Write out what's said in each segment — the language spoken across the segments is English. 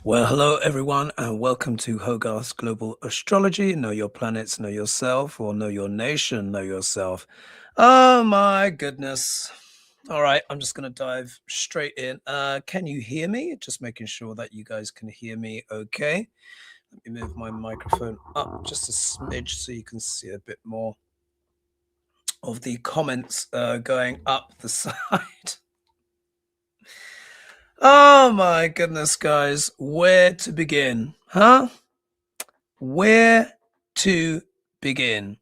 Well, hello everyone, and welcome to Hogarth's Global Astrology. Know your planets, know yourself, or know your nation, know yourself. Oh my goodness. All right, I'm just going to dive straight in. Can you hear me? Just making sure that you guys can hear me okay. Let me move my microphone up just a smidge so you can see a bit more of the comments going up the side. Oh my goodness, guys. Where to begin? Huh? Where to begin?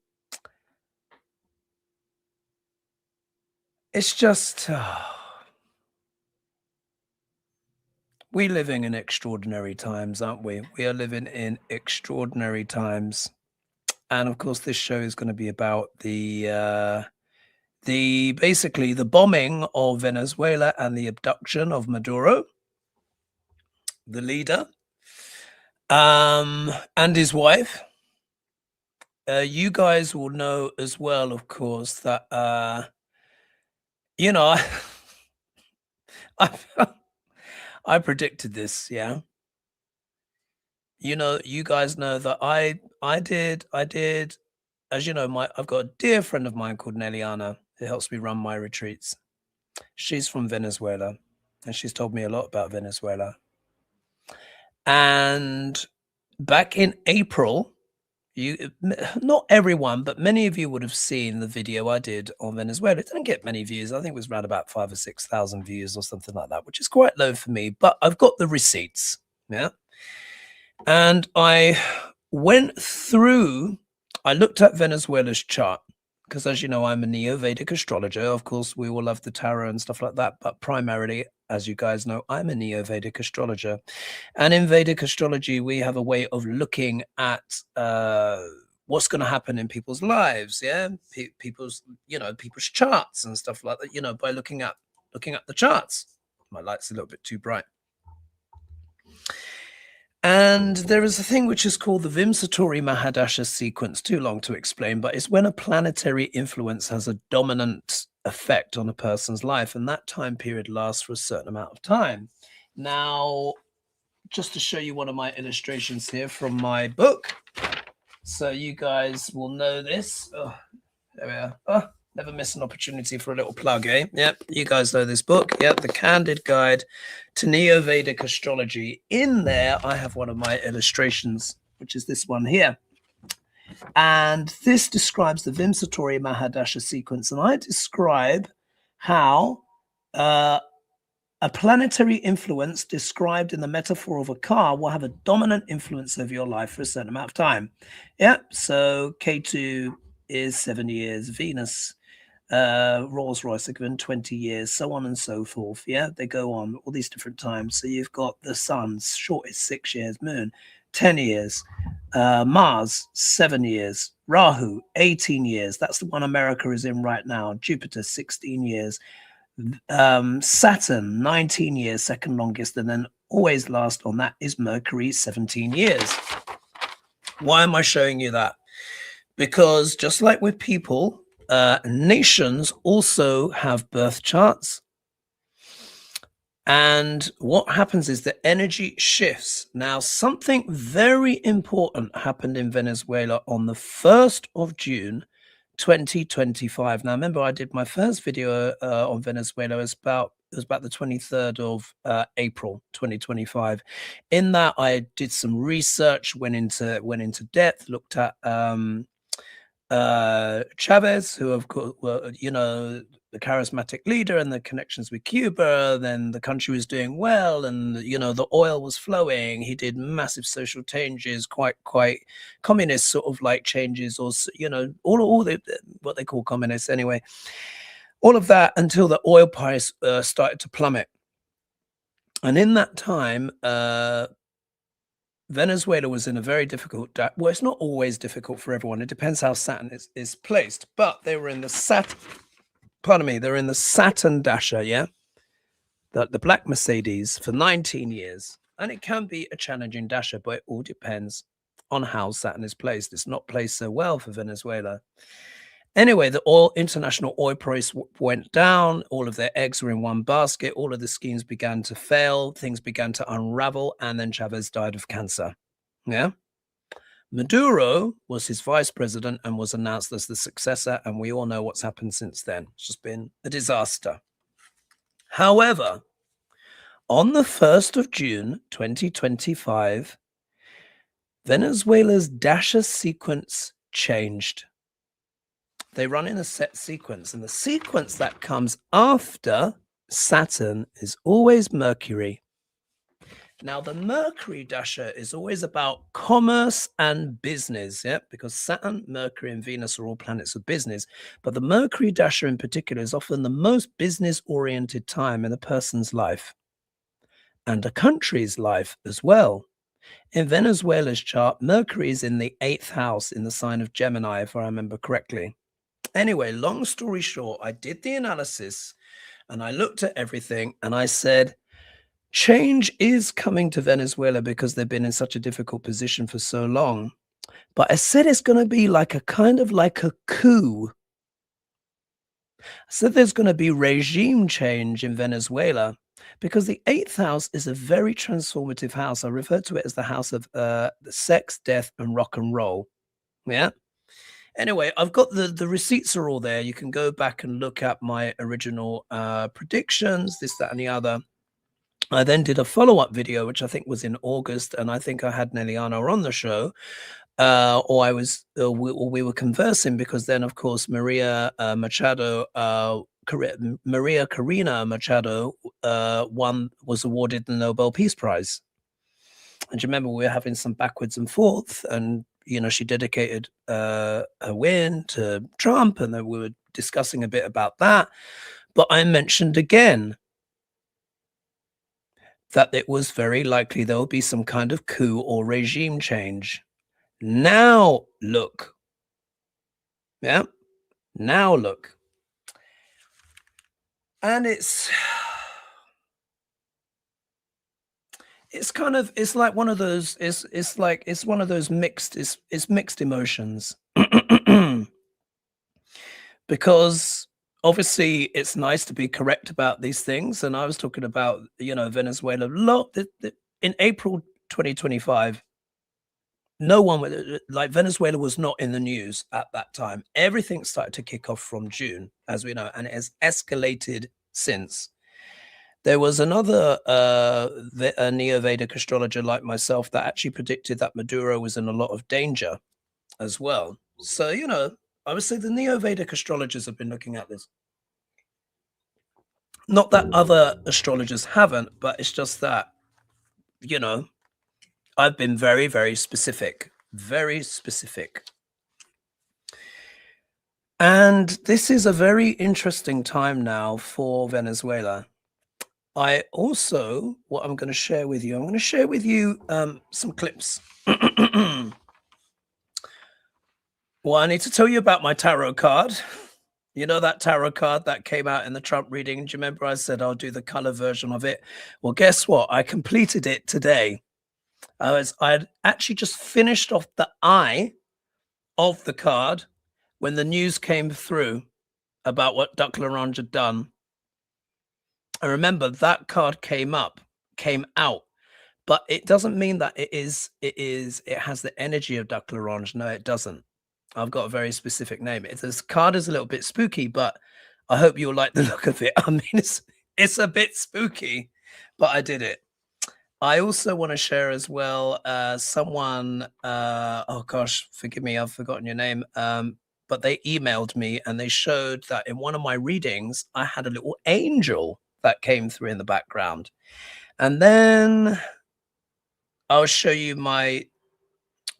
It's just, we're living in extraordinary times, aren't we? We are living in extraordinary times. And of course, this show is going to be about basically the bombing of Venezuela and the abduction of Maduro, the leader, and his wife. You guys will know as well, of course, that you know, I I predicted this, yeah. You guys know that I did, as you know, I've got a dear friend of mine called Neliana who helps me run my retreats. She's from Venezuela, and she's told me a lot about Venezuela. And back in April, not everyone, but many of you would have seen the video I did on Venezuela. It didn't get many views. I think it was around about 5,000 or 6,000 views or something like that, which is quite low for me, but I've got the receipts. Yeah. And I went through, I looked at Venezuela's chart because, as you know, I'm a Neo-Vedic astrologer. Of course, we all love the tarot and stuff like that. But primarily, as you guys know, I'm a Neo-Vedic astrologer. And in Vedic astrology, we have a way of looking at what's going to happen in people's lives. Yeah. People's charts and stuff like that, by looking at the charts. My light's a little bit too bright. And there is a thing which is called the Vimsatori Mahadasha sequence, too long to explain, but it's when a planetary influence has a dominant effect on a person's life, and that time period lasts for a certain amount of time. Now, just to show you one of my illustrations here from my book, so you guys will know this. Oh, there we are. Oh, never miss an opportunity for a little plug, eh? Yep, you guys know this book. Yep, the Candid Guide to Neo-Vedic Astrology. In there, I have one of my illustrations, which is this one here. And this describes the Vimsatori Mahadasha sequence. And I describe how a planetary influence described in the metaphor of a car will have a dominant influence over your life for a certain amount of time. Yep, so K2 is 7 years, Venus, Rolls Royce are given 20 years, so on and so forth. Yeah, they go on all these different times. So you've got the sun's shortest 6 years, moon 10 years, Mars 7 years, Rahu 18 years. That's the one America is in right now. Jupiter 16 years, Saturn 19 years, second longest, and then always last on that is Mercury 17 years. Why am I showing you that? Because just like with people, nations also have birth charts. And what happens is the energy shifts. Now, something very important happened in Venezuela on the 1st of June, 2025. Now, remember, I did my first video on Venezuela. It was about the 23rd of April, 2025. In that, I did some research, went into depth, looked at Chavez, who of course were, the charismatic leader and the connections with Cuba. Then the country was doing well, and the oil was flowing. He did massive social changes, quite communist sort of like changes, or all the what they call communists anyway. All of that until the oil price started to plummet, and in that time, Venezuela was in a very difficult, well, it's not always difficult for everyone. It depends how Saturn is placed, but they were in the they're in the Saturn Dasha, yeah? The black Mercedes for 19 years. And it can be a challenging Dasha, but it all depends on how Saturn is placed. It's not placed so well for Venezuela. Anyway, the international oil price went down. All of their eggs were in one basket. All of the schemes began to fail. Things began to unravel. And then Chavez died of cancer. Yeah. Maduro was his vice president and was announced as the successor. And we all know what's happened since then. It's just been a disaster. However, on the 1st of June, 2025, Venezuela's Dasher sequence changed. They run in a set sequence, and the sequence that comes after Saturn is always Mercury. Now, the Mercury Dasher is always about commerce and business, yeah, because Saturn, Mercury, and Venus are all planets of business. But the Mercury Dasher in particular is often the most business-oriented time in a person's life and a country's life as well. In Venezuela's chart, Mercury is in the 8th house in the sign of Gemini, if I remember correctly. Anyway, long story short, I did the analysis and I looked at everything and I said, change is coming to Venezuela because they've been in such a difficult position for so long. But I said it's going to be like a kind of like a coup. I said there's going to be regime change in Venezuela because the 8th house is a very transformative house. I refer to it as the house of sex, death, and rock and roll. Yeah. Anyway, I've got the receipts are all there. You can go back and look at my original predictions, this, that, and the other. I then did a follow-up video, which I think was in August, and I think I had Nelliana on the show, or I was, we were conversing because then, of course, Maria Machado, Maria Corina Machado, was awarded the Nobel Peace Prize. And you remember we were having some backwards and forth, and she dedicated her win to Trump, and then we were discussing a bit about that. But I mentioned again that it was very likely there will be some kind of coup or regime change. Now look. Yeah. Now look. And it's kind of, it's like one of those, it's one of those mixed, it's mixed emotions. Because obviously it's nice to be correct about these things. And I was talking about, Venezuela in April 2025. No one like Venezuela was not in the news at that time. Everything started to kick off from June, as we know, and it has escalated since. There was another a Neo-Vedic astrologer like myself that actually predicted that Maduro was in a lot of danger as well. So, I would say the Neo-Vedic astrologers have been looking at this. Not that other astrologers haven't, but it's just that, I've been very, very specific. Very specific. And this is a very interesting time now for Venezuela. I also, what I'm going to share with you, I'm going to share with you some clips. Well, I need to tell you about my tarot card. You know that tarot card that came out in the Trump reading? Do you remember I said I'll do the color version of it? Well, guess what? I completed it today. I'd actually just finished off the eye of the card when the news came through about what Duck Larange had done. And remember, that card came out, but it doesn't mean that it has the energy of Duck Larange. No, it doesn't. I've got a very specific name. This card is a little bit spooky, but I hope you'll like the look of it. I mean, it's a bit spooky, but I did it. I also want to share as well, someone, oh gosh, forgive me, I've forgotten your name. But they emailed me and they showed that in one of my readings, I had a little angel that came through in the background. And then I'll show you my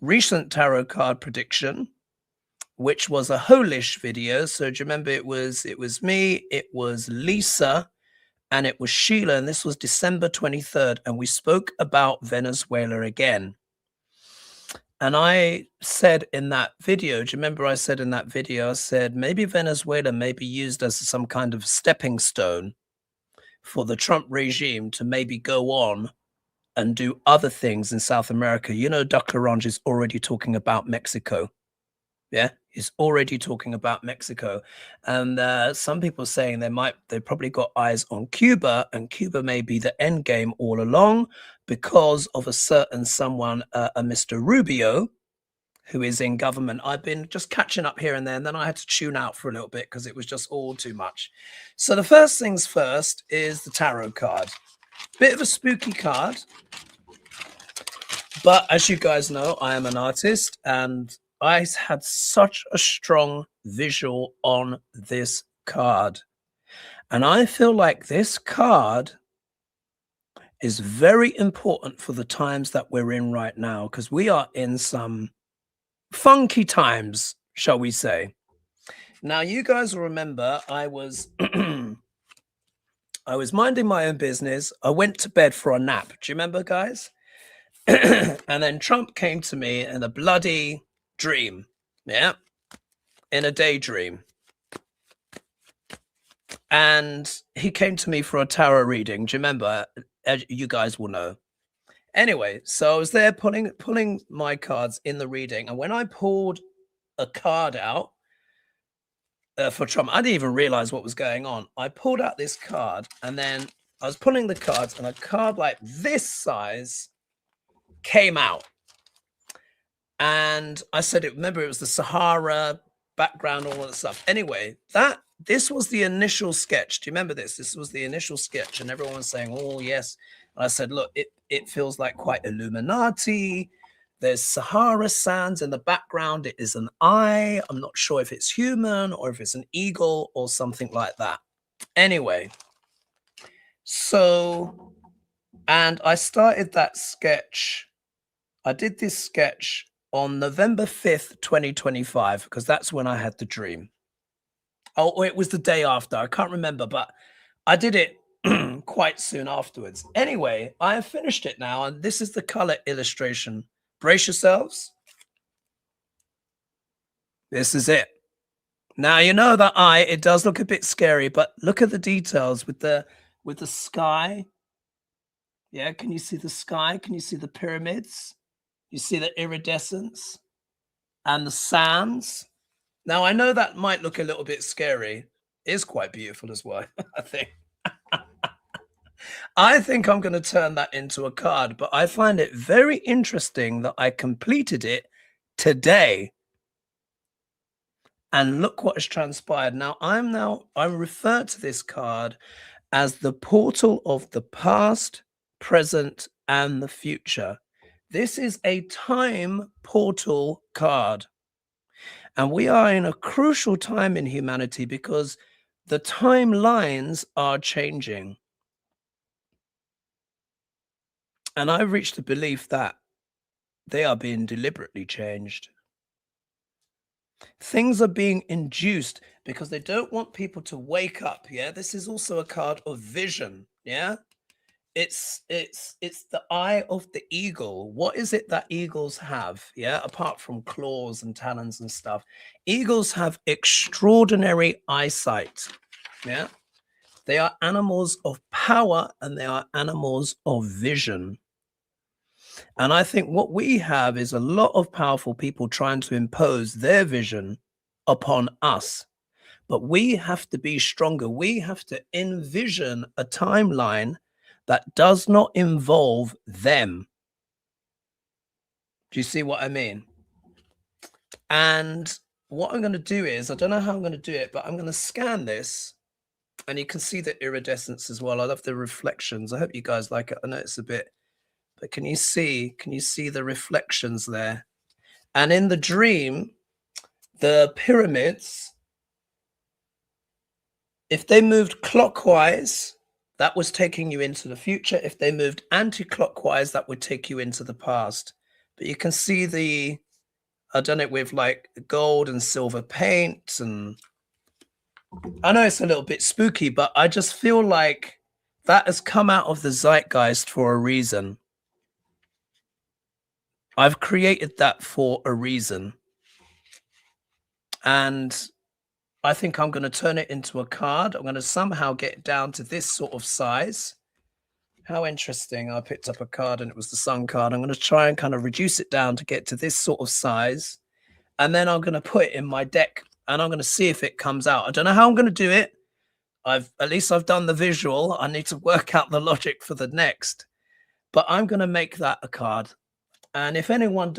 recent tarot card prediction, which was a Holish video. So do you remember it was me, it was Lisa, and it was Sheila, and this was December 23rd, and we spoke about Venezuela again. And I said in that video, do you remember I said in that video, I said maybe Venezuela may be used as some kind of stepping stone for the Trump regime to maybe go on and do other things in South America. Duck Larange is already talking about Mexico. Yeah, He's already talking about Mexico, and some people saying they probably got eyes on Cuba, and Cuba may be the end game all along because of a certain someone, a Mr. Rubio, who is in government. I've been just catching up here and there, and then I had to tune out for a little bit because it was just all too much. So the first things first is the tarot card. Bit of a spooky card, but as you guys know, I am an artist, and I had such a strong visual on this card. And I feel like this card is very important for the times that we're in right now, because we are in some funky times, shall we say. Now, you guys will remember I was I was minding my own business. I went to bed for a nap. Do you remember, guys? And then Trump came to me in a bloody dream. Yeah. In a daydream. And he came to me for a tarot reading. Do you remember? You guys will know. Anyway, so I was there pulling my cards in the reading. And when I pulled a card out for Trump, I didn't even realize what was going on. I pulled out this card, and then I was pulling the cards, and a card like this size came out. And I said, remember, it was the Sahara background, all that stuff. Anyway, this was the initial sketch. Do you remember this? This was the initial sketch, and everyone was saying, oh, yes. And I said, look, it feels like quite Illuminati. There's Sahara sands in the background. It is an eye. I'm not sure if it's human or if it's an eagle or something like that. Anyway, so, and I started that sketch. I did this sketch on November 5th, 2025, because that's when I had the dream. Oh, it was the day after. I can't remember, but I did it quite soon afterwards. Anyway, I have finished it now, and this is the color illustration. Brace yourselves. This is it. Now, you know that eye, it does look a bit scary, but look at the details with the sky. Yeah, can you see the sky? Can you see the pyramids? You see the iridescence and the sands. Now, I know that might look a little bit scary. It is quite beautiful as well, I think. I think I'm going to turn that into a card, but I find it very interesting that I completed it today. And look what has transpired. Now, I refer to this card as the portal of the past, present, and the future. This is a time portal card. And we are in a crucial time in humanity because the timelines are changing. And I've reached the belief that they are being deliberately changed. Things are being induced because they don't want people to wake up. Yeah, this is also a card of vision. Yeah, it's the eye of the eagle. What is it that eagles have? Yeah, apart from claws and talons and stuff, eagles have extraordinary eyesight. Yeah, they are animals of power and they are animals of vision. And I think what we have is a lot of powerful people trying to impose their vision upon us. But we have to be stronger. We have to envision a timeline that does not involve them. Do you see what I mean? And what I'm going to do is, I don't know how I'm going to do it, but I'm going to scan this. And you can see the iridescence as well. I love the reflections. I hope you guys like it. I know it's a bit, but can you see the reflections there? And in the dream, the pyramids, if they moved clockwise, that was taking you into the future. If they moved anti-clockwise, that would take you into the past. But you can see I've done it with like gold and silver paint. And I know it's a little bit spooky, but I just feel like that has come out of the zeitgeist for a reason. I've created that for a reason. And I think I'm going to turn it into a card. I'm going to somehow get down to this sort of size. How interesting. I picked up a card and it was the sun card. I'm going to try and kind of reduce it down to get to this sort of size. and then I'm going to put it in my deck, and I'm going to see if it comes out. I don't know how I'm going to do it. At least I've done the visual. I need to work out the logic for the next, but I'm going to make that a card. And if anyone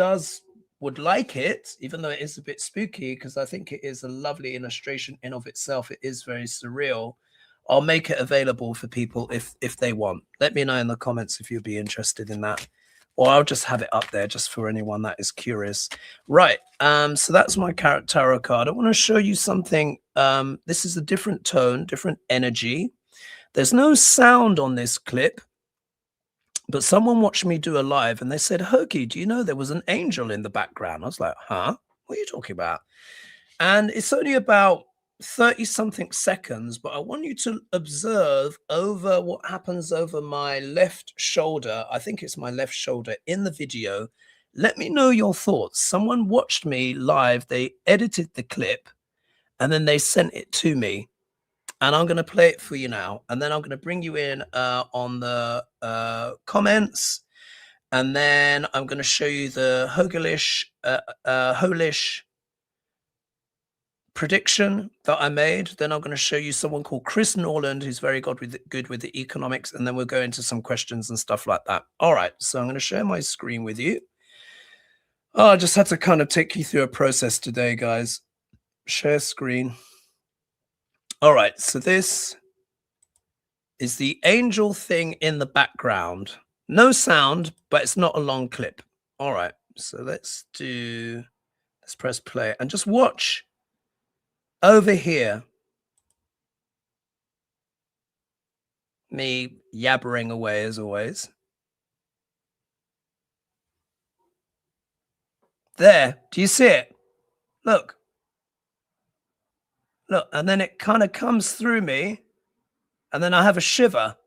would like it, even though it is a bit spooky, because I think it is a lovely illustration in of itself, it is very surreal, I'll make it available for people if they want. Let me know in the comments if you'd be interested in that, or I'll just have it up there just for anyone that is curious. Right, so that's my tarot card. I want to show you something. This is a different tone, different energy. There's no sound on this clip, but someone watched me do a live and they said, Hoagie, do you know there was an angel in the background? I was like, huh? What are you talking about? And it's only about 30 something seconds, but I want you to observe over what happens over my left shoulder. I think it's my left shoulder in the video. Let me know your thoughts. Someone watched me live. They edited the clip and then they sent it to me. And I'm going to play it for you now. And then I'm going to bring you in on the comments. And then I'm going to show you the Holish prediction that I made. Then I'm going to show you someone called Chris Norland, who's very good with the economics. And then we'll go into some questions and stuff like that. All right. So I'm going to share my screen with you. Oh, I just had to kind of take you through a process today, guys. Share screen. All right. So this is the angel thing in the background. No sound, but it's not a long clip. All right, so let's press play and just watch over here. Me yabbering away as always. There, do you see it? Look. Look, and then it kind of comes through me, and then I have a shiver.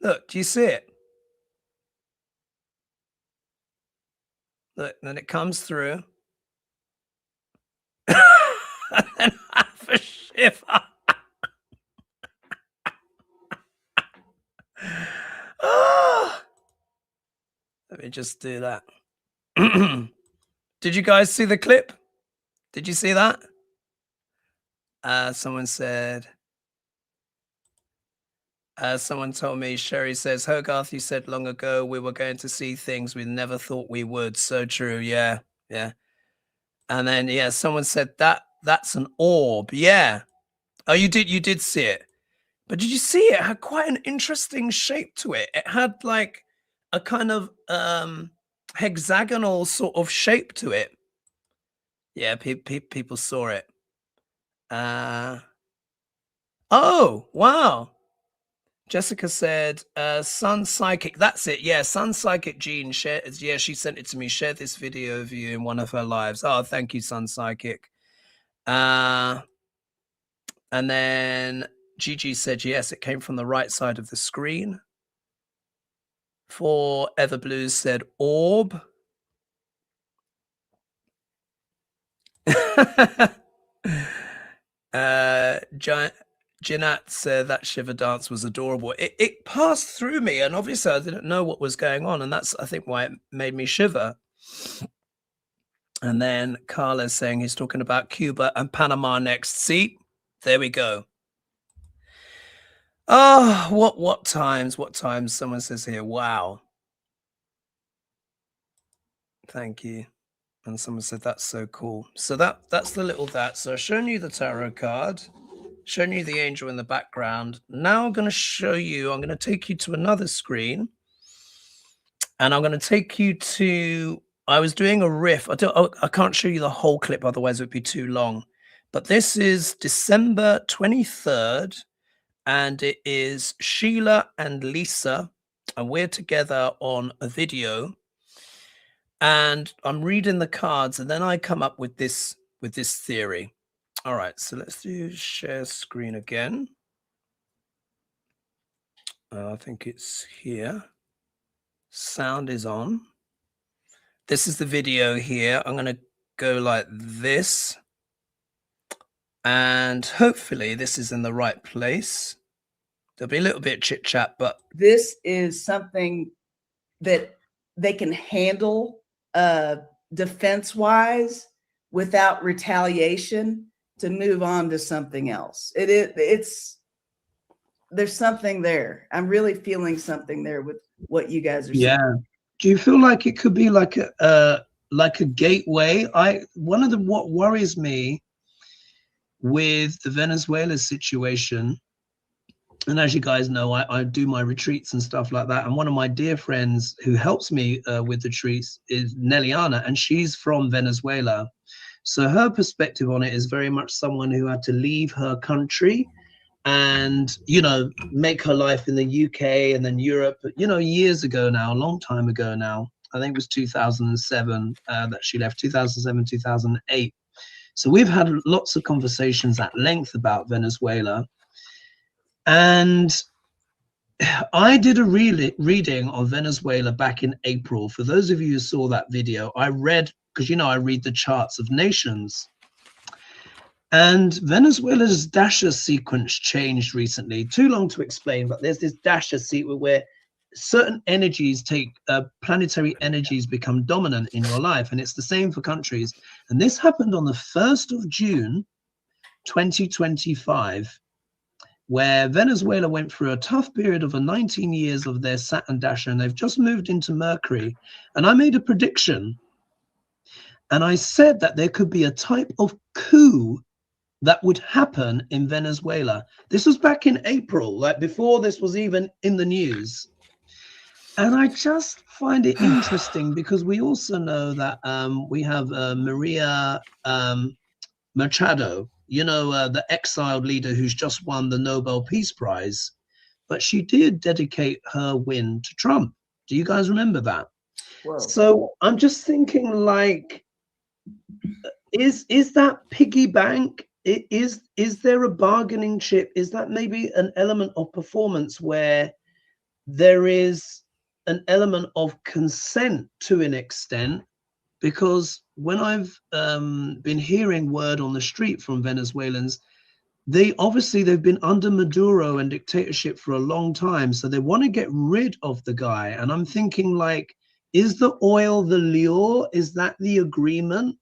Look, do you see it? Look, and then it comes through. And then I have a shiver. Oh, let me just do that. Did you guys see the clip? Did you see that? Someone said, someone told me, Sherry says, Hogarth, you said long ago we were going to see things we never thought we would. So true. Yeah. Yeah. And then, yeah, someone said that's an orb. Yeah. Oh, you did see it. But did you see it? It had quite an interesting shape to it. It had like a kind of hexagonal sort of shape to it. Yeah, people saw it. Oh, wow. Jessica said, Sun Psychic. That's it. Yeah, Sun Psychic Jean shared. Yeah, she sent it to me. Shared this video of you in one of her lives. Oh, thank you, Sun Psychic. And then Gigi said, yes, it came from the right side of the screen. For Everblues said, orb. Jeanette said that shiver dance was adorable. It passed through me, and obviously I didn't know what was going on, and that's, I think, why it made me shiver. And then Carla's saying he's talking about Cuba and Panama next. See, there we go. Oh, what times? What times? Someone says here, wow. Thank you. And someone said that's so cool. So that's the little that. So I've shown you the tarot card, shown you the angel in the background. Now I'm going to show you, I'm going to take you to another screen, and I'm going to take you to, I was doing a riff. I can't show you the whole clip, otherwise it would be too long. But this is December 23rd, and it is Sheila and Lisa, and we're together on a video. And I'm reading the cards, and then I come up with this theory. All right, so let's do share screen again. I think it's here. Sound is on. This is the video here. I'm going to go like this, and hopefully this is in the right place. There'll be a little bit of chit chat, but this is something that they can handle defense-wise without retaliation to move on to something else. It's there's something there. I'm really feeling something there with what you guys are saying. Yeah. Do you feel like it could be like a gateway? One of the what worries me with the Venezuela situation, and as you guys know, I do my retreats and stuff like that. And one of my dear friends who helps me with the retreats is Nelliana, and she's from Venezuela. So her perspective on it is very much someone who had to leave her country and, you know, make her life in the UK and then Europe, you know, years ago now, a long time ago now. I think it was 2007 that she left, 2007, 2008. So we've had lots of conversations at length about Venezuela. And I did a reading on Venezuela back in April. For those of you who saw that video, I read, because, you know, I read the charts of nations. And Venezuela's Dasha sequence changed recently. Too long to explain, but there's this Dasha sequence where certain energies planetary energies become dominant in your life. And it's the same for countries. And this happened on the 1st of June, 2025, where Venezuela went through a tough period of 19 years of their Saturn Dasha, and they've just moved into Mercury. And I made a prediction. And I said that there could be a type of coup that would happen in Venezuela. This was back in April, like before this was even in the news. And I just find it interesting because we also know that we have Maria Machado, you know, the exiled leader who's just won the Nobel Peace Prize, but she did dedicate her win to Trump. Do you guys remember that? Whoa. So I'm just thinking, like, is that piggy bank? Is there a bargaining chip? Is that maybe an element of performance where there is an element of consent to an extent? Because when I've been hearing word on the street from Venezuelans, they've been under Maduro and dictatorship for a long time. So they want to get rid of the guy. And I'm thinking, like, is the oil the lure? Is that the agreement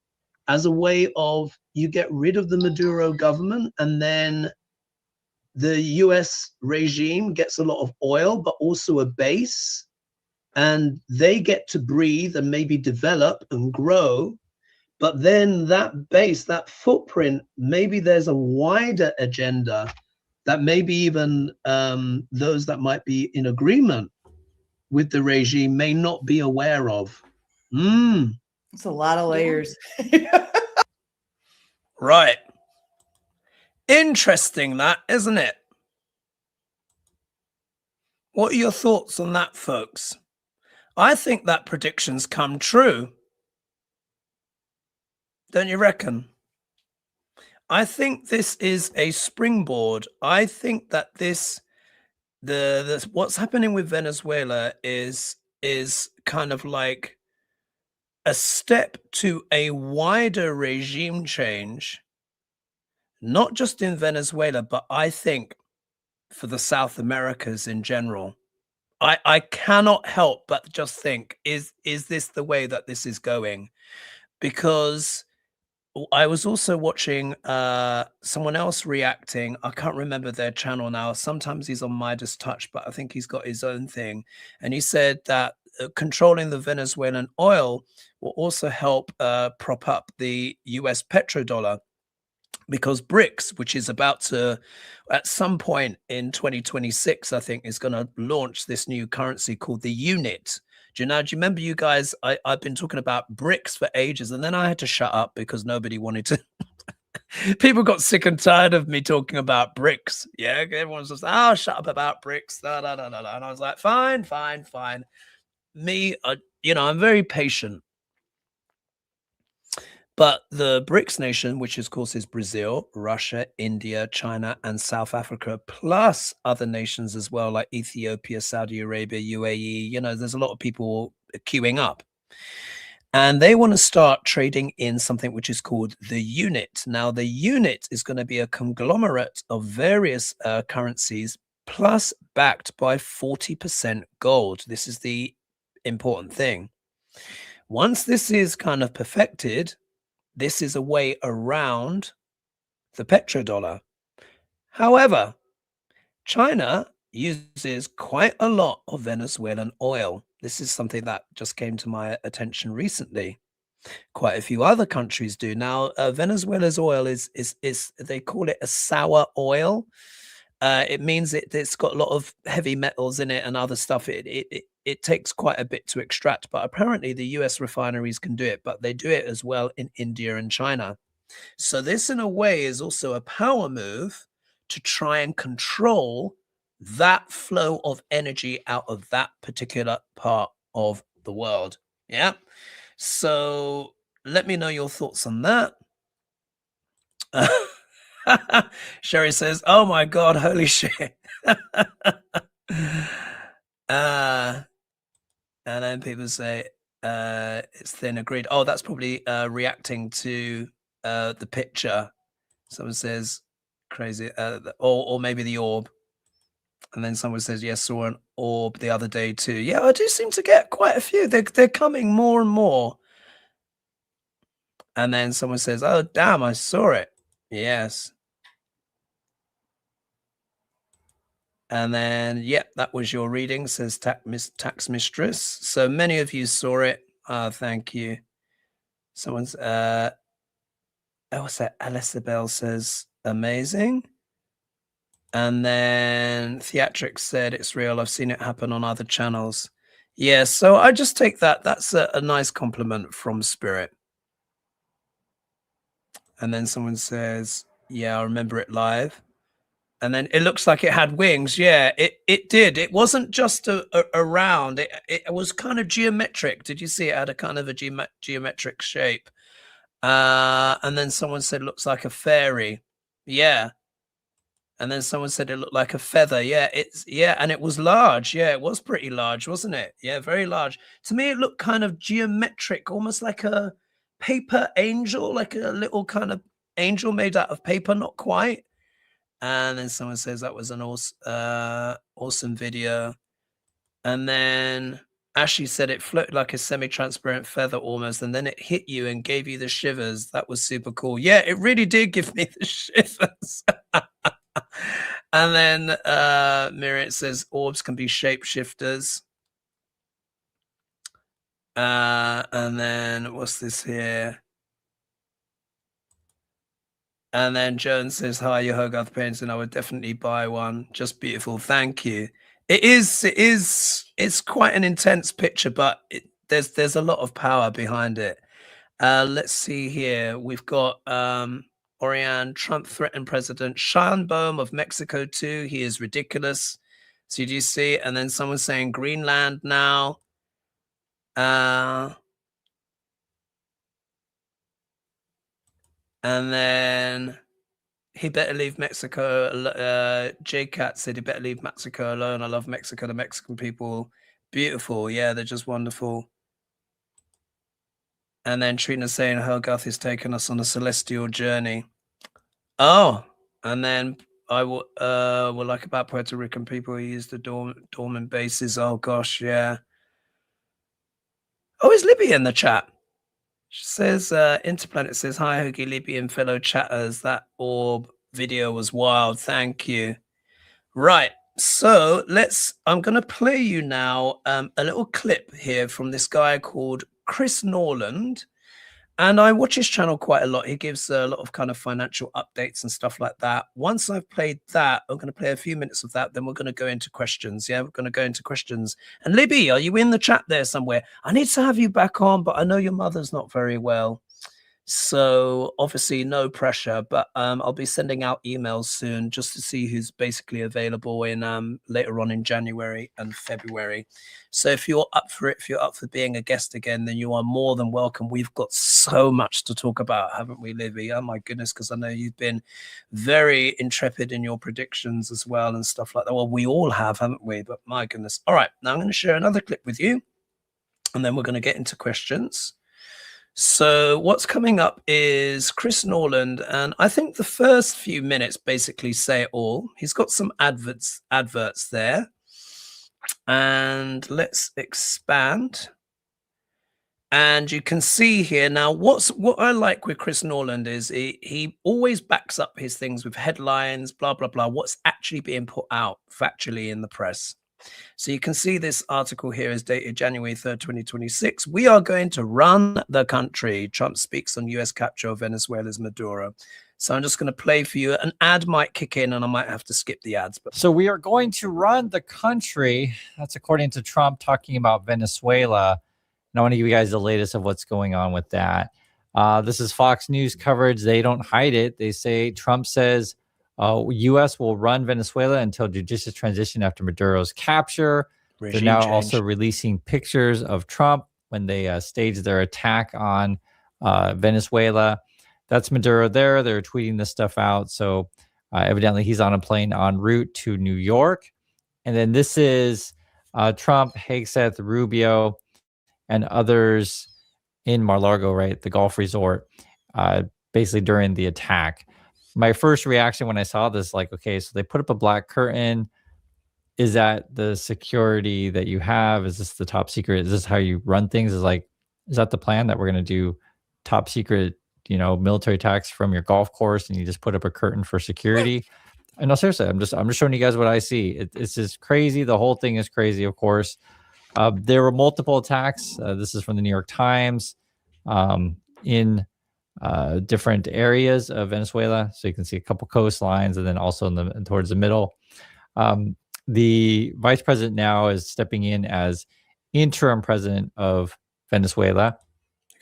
as a way of you get rid of the Maduro government and then the US regime gets a lot of oil, but also a base, and they get to breathe and maybe develop and grow. But then that base, that footprint, maybe there's a wider agenda that maybe even those that might be in agreement with the regime may not be aware of. It's a lot of layers. Right. Interesting, that, isn't it? What are your thoughts on that, folks? I think that predictions come true. Don't you reckon? I think this is a springboard. I think that what's happening with Venezuela is kind of like a step to a wider regime change, not just in Venezuela, but I think for the South Americas in general. I cannot help but just think, is this the way that this is going? Because I was also watching someone else reacting. I can't remember their channel now. Sometimes he's on Midas Touch, but I think he's got his own thing. And he said that controlling the Venezuelan oil will also help prop up the US petrodollar, because BRICS, which is about to, at some point in 2026, I think, is going to launch this new currency called the unit. Do you remember, you guys, I've been talking about BRICS for ages, and then I had to shut up because nobody wanted to. People got sick and tired of me talking about BRICS. Yeah, everyone's just, oh, shut up about BRICS. Da, da, da, da, da. And I was like, fine. Me, I'm very patient. But the BRICS nation, which of course is Brazil, Russia, India, China, and South Africa, plus other nations as well, like Ethiopia, Saudi Arabia, UAE, there's a lot of people queuing up. And they want to start trading in something which is called the unit. Now, the unit is going to be a conglomerate of various currencies, plus backed by 40% gold. This is the important thing. Once this is kind of perfected, this is a way around the petrodollar. However, China uses quite a lot of Venezuelan oil. This is something that just came to my attention recently. Quite a few other countries do now. Venezuela's oil is they call it a sour oil. It means it's got a lot of heavy metals in it and other stuff. It takes quite a bit to extract, but apparently the US refineries can do it, but they do it as well in India and China. So this, in a way, is also a power move to try and control that flow of energy out of that particular part of the world. Yeah. So let me know your thoughts on that. Sherry says, "Oh my God, holy shit." And then people say, it's thin, agreed. Oh, that's probably reacting to the picture. Someone says, crazy, or maybe the orb. And then someone says, yes, saw an orb the other day too. Yeah, I do seem to get quite a few. They're coming more and more. And then someone says, oh, damn, I saw it. Yes. And then, yep, that was your reading, says Tax Mistress. So many of you saw it. Thank you. Someone's, what's that? Elisabel says, amazing. And then Theatrics said, it's real. I've seen it happen on other channels. Yeah, so I just take that. That's a nice compliment from Spirit. And then someone says, yeah, I remember it live. And then it looks like it had wings. Yeah, it did. It wasn't just a round. It was kind of geometric. Did you see it had a kind of a geometric shape? And then someone said it looks like a fairy. Yeah. And then someone said it looked like a feather. Yeah, and it was large. Yeah, it was pretty large, wasn't it? Yeah, very large. To me, it looked kind of geometric, almost like a paper angel, like a little kind of angel made out of paper, not quite. And then someone says that was an awesome video. And then Ashley said it floated like a semi-transparent feather almost, and then it hit you and gave you the shivers. That was super cool. Yeah, it really did give me the shivers. And then Miriam says orbs can be shapeshifters. And then what's this here? And then Jones says, hi, your Hogarth painting. I would definitely buy one. Just beautiful. Thank you. It's quite an intense picture, but there's a lot of power behind it. Let's see here. We've got Oriane, Trump threatened President Sheinbaum of Mexico too. He is ridiculous. So do you see? And then someone saying Greenland now. And then he better leave Mexico. J-Cat said he better leave Mexico alone. I love Mexico. The Mexican people, beautiful. Yeah, they're just wonderful. And then Trina saying Hogarth is taking us on a celestial journey. Oh, and then I will like about Puerto Rican people who use the dormant bases. Oh gosh, yeah. Oh, is Libby in the chat? She says, Interplanet says, hi, Hoogie, Libby, and fellow chatters. That orb video was wild. Thank you. Right. So I'm going to play you now a little clip here from this guy called Chris Norland. And I watch his channel quite a lot. He gives a lot of kind of financial updates and stuff like that. Once I've played that, I'm going to play a few minutes of that. Then we're going to go into questions. Yeah, we're going to go into questions. And Libby, are you in the chat there somewhere? I need to have you back on, but I know your mother's not very well. So obviously no pressure, but I'll be sending out emails soon just to see who's basically available in later on in January and February. So if you're up for it, if you're up for being a guest again, then you are more than welcome. We've got so much to talk about, haven't we, Livy? Oh my goodness, because I know you've been very intrepid in your predictions as well and stuff like that. Well, we all have, haven't we? But my goodness. All right, now I'm going to share another clip with you, and then we're going to get into questions. So what's coming up is Chris Norland, and I think the first few minutes basically say it all. He's got some adverts there, And let's expand. And you can see here now what I like with Chris Norland is he always backs up his things with headlines, blah, blah, blah, what's actually being put out factually in the press. So you can see this article here is dated January 3rd, 2026. We are going to run the country. Trump speaks on US capture of Venezuela's Maduro. So I'm just going to play for you. An ad might kick in and I might have to skip the ads. But so we are going to run the country. That's according to Trump talking about Venezuela. And I want to give you guys the latest of what's going on with that. This is Fox News coverage. They don't hide it. They say Trump says U.S. will run Venezuela until judicious transition after Maduro's capture. They're now also releasing pictures of Trump when they staged their attack on Venezuela. That's Maduro there. They're tweeting this stuff out. So evidently he's on a plane en route to New York. And then this is Trump, Hegseth, Rubio, and others in Mar-a-Lago, right? The golf resort, basically during the attack. My first reaction when I saw this, like, okay, so they put up a black curtain. Is that the security that you have? Is this the top secret? Is this how you run things? Is that the plan that we're going to do top secret, military attacks from your golf course and you just put up a curtain for security? And no, seriously, I'm just showing you guys what I see. It's just crazy. The whole thing is crazy, of course. There were multiple attacks. This is from the New York Times in different areas of Venezuela. So you can see a couple coastlines and then also towards the middle. The vice president now is stepping in as interim president of Venezuela.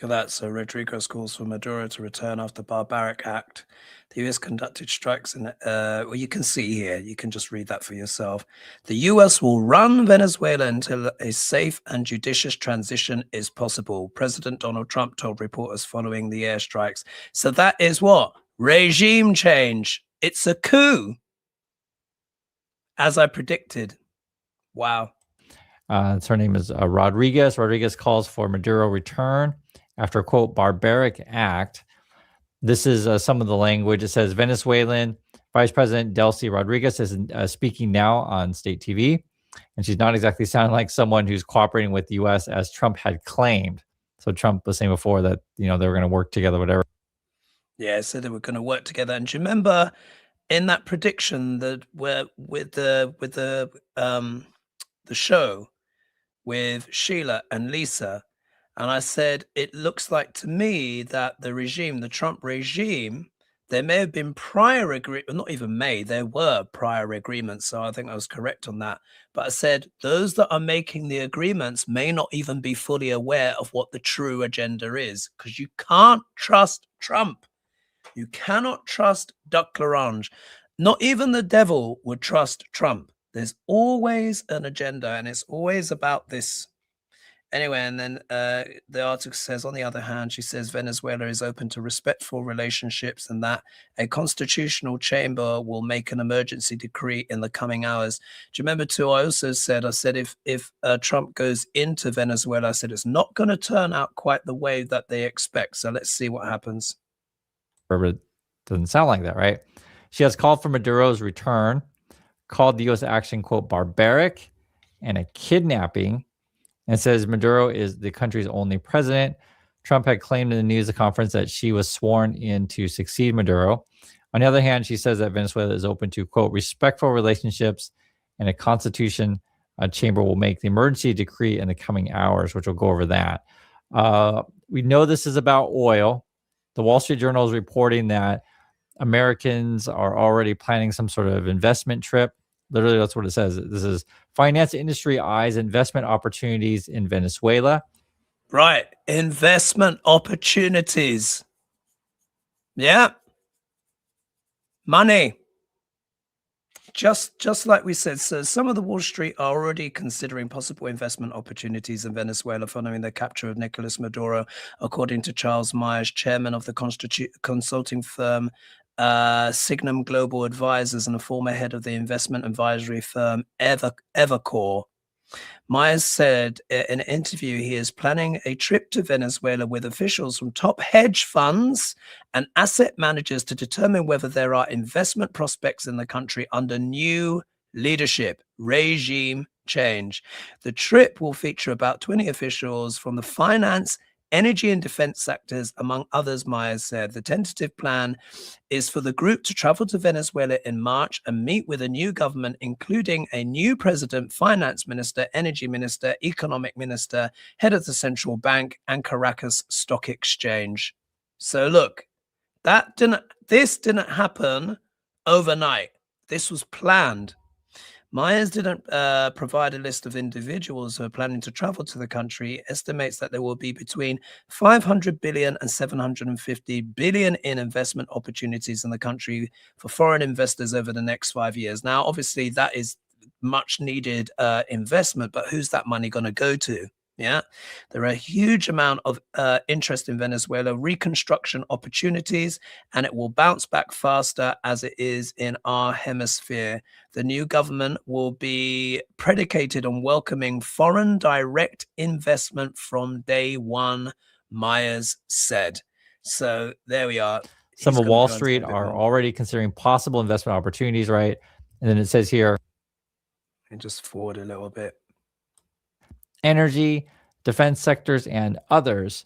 Look at that. So Rodriguez calls for Maduro to return after barbaric act. The U.S. conducted strikes in, well, you can see here, you can just read that for yourself. The U.S. will run Venezuela until a safe and judicious transition is possible. President Donald Trump told reporters following the airstrikes. So that is what? Regime change. It's a coup. As I predicted. Wow. Her name is Rodriguez. Rodriguez calls for Maduro return after a, quote, barbaric act. This is some of the language. It says Venezuelan Vice President Delcy Rodriguez is speaking now on state TV, and she's not exactly sounding like someone who's cooperating with the U.S. as Trump had claimed. So Trump was saying before that they were going to work together, whatever. Yeah, so they were going to work together. And do you remember in that prediction that where with the show with Sheila and Lisa? And I said, it looks like to me that the Trump regime, there may have been prior agreements, not even there were prior agreements. So I think I was correct on that. But I said, those that are making the agreements may not even be fully aware of what the true agenda is, because you can't trust Trump. You cannot trust Duck L'Orange. Not even the devil would trust Trump. There's always an agenda, and it's always about this. Anyway, and then the article says, on the other hand, she says Venezuela is open to respectful relationships and that a constitutional chamber will make an emergency decree in the coming hours. Do you remember too, I also said, if Trump goes into Venezuela, I said it's not going to turn out quite the way that they expect. So let's see what happens. It doesn't sound like that, right? She has called for Maduro's return, called the U.S. action, quote, barbaric and a kidnapping, and says Maduro is the country's only president. Trump had claimed in the news conference that she was sworn in to succeed Maduro. On the other hand, she says that Venezuela is open to, quote, respectful relationships, and a constitution chamber will make the emergency decree in the coming hours, which will go over that. We know this is about oil. The Wall Street Journal is reporting that Americans are already planning some sort of investment trip. Literally, that's what it says. This is finance industry eyes investment opportunities in Venezuela. Right. Investment opportunities. Yeah. Money. Just like we said, so some of the Wall Street are already considering possible investment opportunities in Venezuela following the capture of Nicolas Maduro, according to Charles Myers, chairman of the consulting firm Signum Global Advisors and a former head of the investment advisory firm Evercore. Myers said in an interview he is planning a trip to Venezuela with officials from top hedge funds and asset managers to determine whether there are investment prospects in the country under new leadership, regime change. The trip will feature about 20 officials from the finance, energy and defense sectors, among others, Myers said. The tentative plan is for the group to travel to Venezuela in March and meet with a new government, including a new president, finance minister, energy minister, economic minister, head of the central bank, and Caracas Stock Exchange. So look, this didn't happen overnight. This was planned. Myers didn't provide a list of individuals who are planning to travel to the country. He estimates that there will be between 500 billion and 750 billion in investment opportunities in the country for foreign investors over the next 5 years. Now, obviously, that is much needed investment, but who's that money going to go to? Yeah, there are a huge amount of interest in Venezuela, reconstruction opportunities, and it will bounce back faster as it is in our hemisphere. The new government will be predicated on welcoming foreign direct investment from day one, Myers said. So there we are. Some of Wall Street are already considering possible investment opportunities, right? And then it says here, and just forward a little bit. Energy, defense sectors, and others.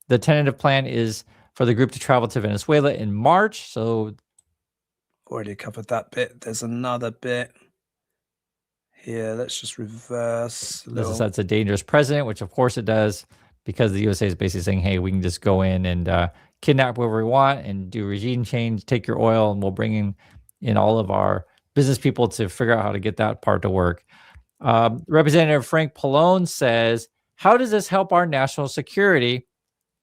The tentative plan is for the group to travel to Venezuela in March. So already covered that bit. There's another bit here. Let's just reverse. That's a dangerous president, which of course it does, because the USA is basically saying, hey, we can just go in and kidnap whoever we want and do regime change, take your oil, and we'll bring in all of our business people to figure out how to get that part to work. Representative Frank Pallone says, how does this help our national security?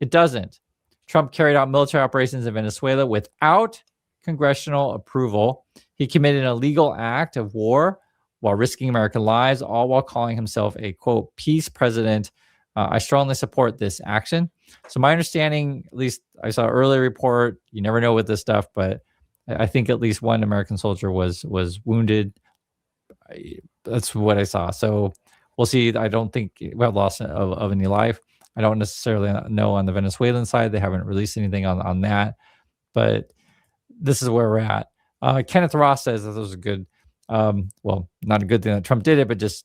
It doesn't. Trump carried out military operations in Venezuela without congressional approval. He committed an illegal act of war while risking American lives, all while calling himself a, quote, peace president. I strongly support this action. So my understanding, at least I saw an early report, you never know with this stuff, but I think at least one American soldier was wounded. That's what I saw. So we'll see. I don't think we have loss of any life. I don't necessarily know on the Venezuelan side. They haven't released anything on that. But this is where we're at. Kenneth Ross says this was a good, well, not a good thing that Trump did it, but just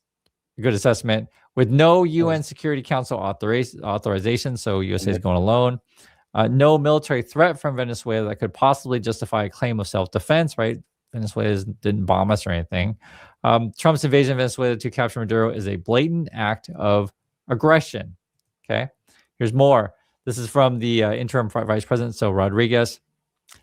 a good assessment. With no UN Security Council authorization, so USA is going alone. No military threat from Venezuela that could possibly justify a claim of self-defense, right? Venezuela didn't bomb us or anything. Trump's invasion of Venezuela to capture Maduro is a blatant act of aggression. Okay, here's more. This is from the interim vice president. So Rodriguez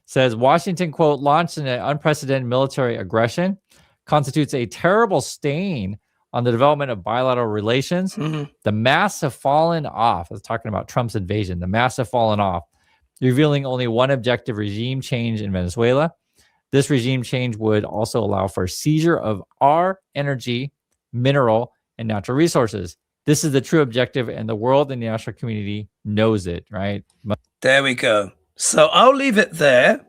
says, Washington, quote, launched an unprecedented military aggression, constitutes a terrible stain on the development of bilateral relations. The masks have fallen off. I was talking about Trump's invasion. The masks have fallen off, revealing only one objective: regime change in Venezuela. This regime change would also allow for seizure of our energy, mineral, and natural resources. This is the true objective, and the world and the national community knows it, right? There we go. So I'll leave it there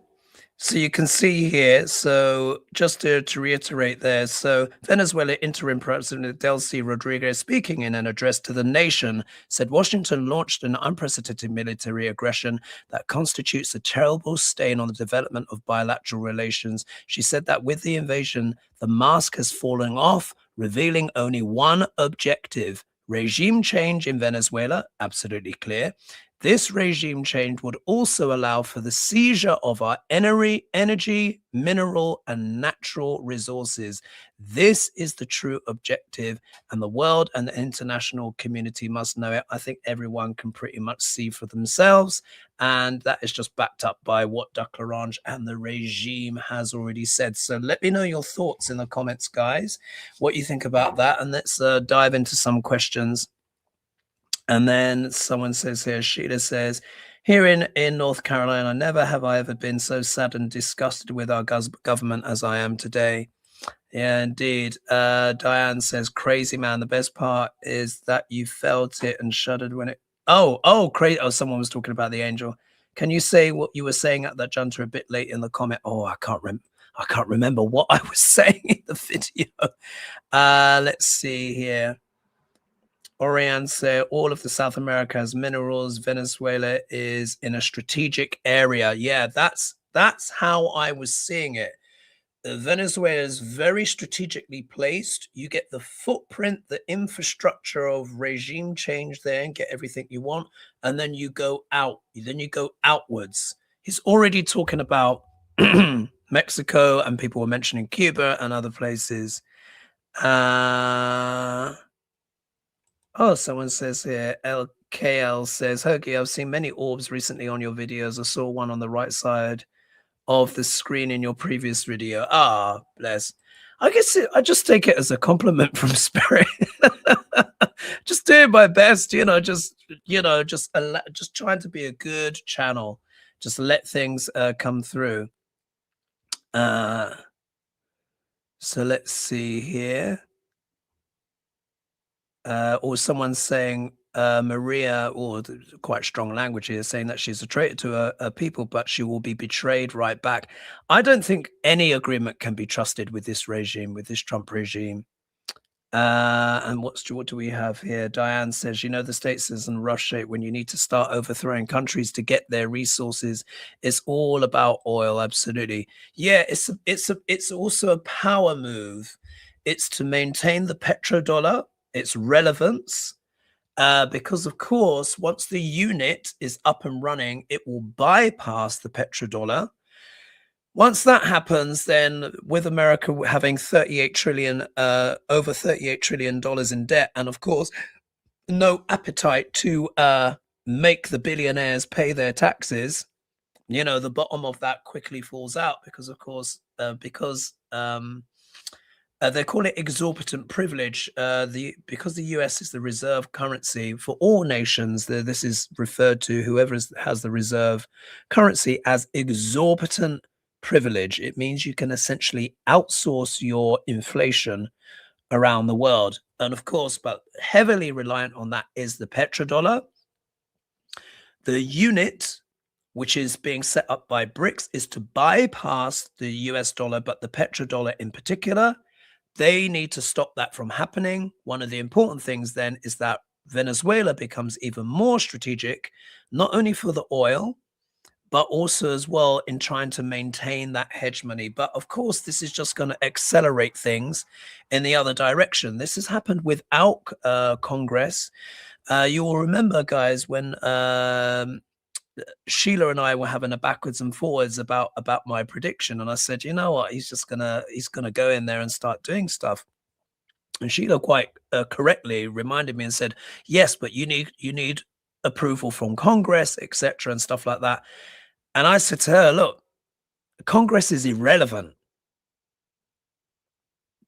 so you can see here. So just to reiterate there, so Venezuela interim president Delcy Rodriguez, speaking in an address to the nation, said Washington launched an unprecedented military aggression that constitutes a terrible stain on the development of bilateral relations. She said that with the invasion, the mask has fallen off, revealing only one objective: regime change in Venezuela. Absolutely clear. This regime change would also allow for the seizure of our energy, mineral, and natural resources. This is the true objective, and the world and the international community must know it. I think everyone can pretty much see for themselves, and that is just backed up by what Duck Larange and the regime has already said. So let me know your thoughts in the comments, guys, what you think about that, and let's dive into some questions. And then someone says here, Sheila says, here in North Carolina, never have I ever been so sad and disgusted with our government as I am today. Yeah, indeed. Diane says, crazy man. The best part is that you felt it and shuddered when it. Crazy. Oh, someone was talking about the angel. Can you say what you were saying at that junta a bit late in the comment? Oh, I can't remember what I was saying in the video. Let's see here. Oriane said, all of the South America has minerals. Venezuela is in a strategic area. Yeah, that's how I was seeing it. Venezuela is very strategically placed. You get the footprint, the infrastructure of regime change there and get everything you want. And then you go out. Then you go outwards. He's already talking about Mexico, and people were mentioning Cuba and other places. Oh, someone says here, LKL says, Hergy, I've seen many orbs recently on your videos. I saw one on the right side of the screen in your previous video. Ah, bless. I guess I just take it as a compliment from spirit. Just doing my best, just trying to be a good channel. Just let things come through. So let's see here. Or someone saying Maria, or quite strong language here, saying that she's a traitor to her people, but she will be betrayed right back. I don't think any agreement can be trusted with this regime, with this Trump regime. And what do we have here? Diane says, the states is in rush shape when you need to start overthrowing countries to get their resources. It's all about oil. Absolutely. Yeah, it's also a power move. It's to maintain the petrodollar, its relevance, because of course, once the unit is up and running, it will bypass the petrodollar. Once that happens, then with America having over $38 trillion in debt, and of course, no appetite to make the billionaires pay their taxes, the bottom of that quickly falls out because, of course, they call it exorbitant privilege. Because the US is the reserve currency for all nations, this is referred to, whoever has the reserve currency, as exorbitant privilege. It means you can essentially outsource your inflation around the world. And of course, but heavily reliant on that is the petrodollar. The unit, which is being set up by BRICS, is to bypass the US dollar, but the petrodollar in particular. They need to stop that from happening. One of the important things then is that Venezuela becomes even more strategic, not only for the oil, but also as well in trying to maintain that hegemony. But of course, this is just going to accelerate things in the other direction. This has happened without Congress. You will remember, guys, when Sheila and I were having a backwards and forwards about my prediction, and I said, you know what, he's gonna go in there and start doing stuff. And Sheila quite correctly reminded me and said, yes, but you need approval from Congress, etc., and stuff like that. And I said to her, look, Congress is irrelevant.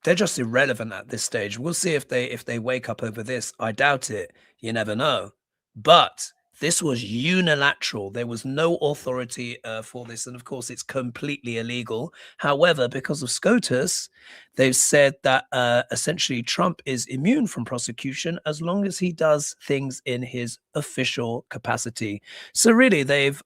They're just irrelevant at this stage. We'll see if they wake up over this. I doubt it. You never know. But this was unilateral. There was no authority for this. And of course, it's completely illegal. However, because of SCOTUS, they've said that essentially Trump is immune from prosecution as long as he does things in his official capacity. So really, they've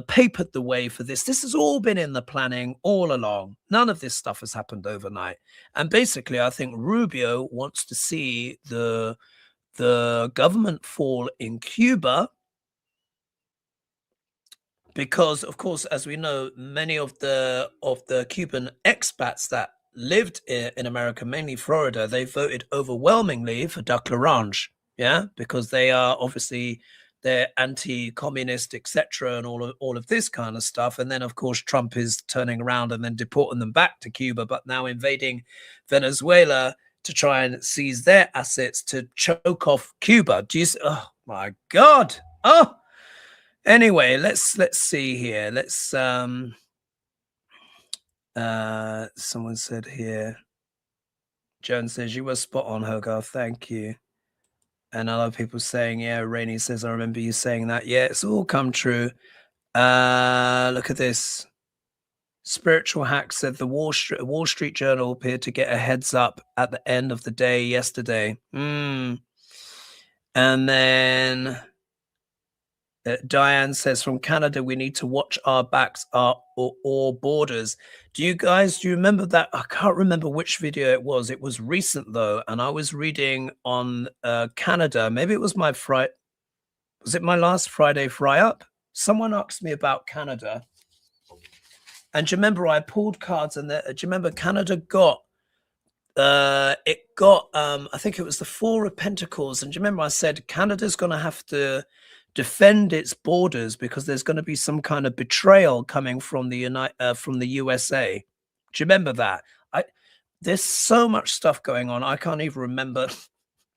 papered the way for this. This has all been in the planning all along. None of this stuff has happened overnight. And basically, I think Rubio wants to see the government fall in Cuba because, of course, as we know, many of the Cuban expats that lived in America, mainly Florida, they voted overwhelmingly for Duck Larange, because they are obviously they're anti-communist, etc., and all of this kind of stuff. And then, of course, Trump is turning around and then deporting them back to Cuba, but now invading Venezuela to try and seize their assets to choke off Cuba. Do you see? Oh my God! Oh, anyway, let's see here. Let's someone said here. Joan says you were spot on, Hogarth. Thank you. And a lot of people saying, yeah, Rainey says, I remember you saying that. Yeah, it's all come true. Look at this. Spiritual Hack said the Wall Street Journal appeared to get a heads up at the end of the day yesterday. And then Diane says, from Canada, we need to watch our backs or borders. Do you remember that? I can't remember which video it was. It was recent, though, and I was reading on Canada. Maybe it was was it my last Friday fry-up? Someone asked me about Canada. And do you remember I pulled cards and do you remember Canada got I think it was the Four of Pentacles. And do you remember I said Canada's going to have to defend its borders because there's going to be some kind of betrayal coming from the USA. Do you remember that? There's so much stuff going on. I can't even remember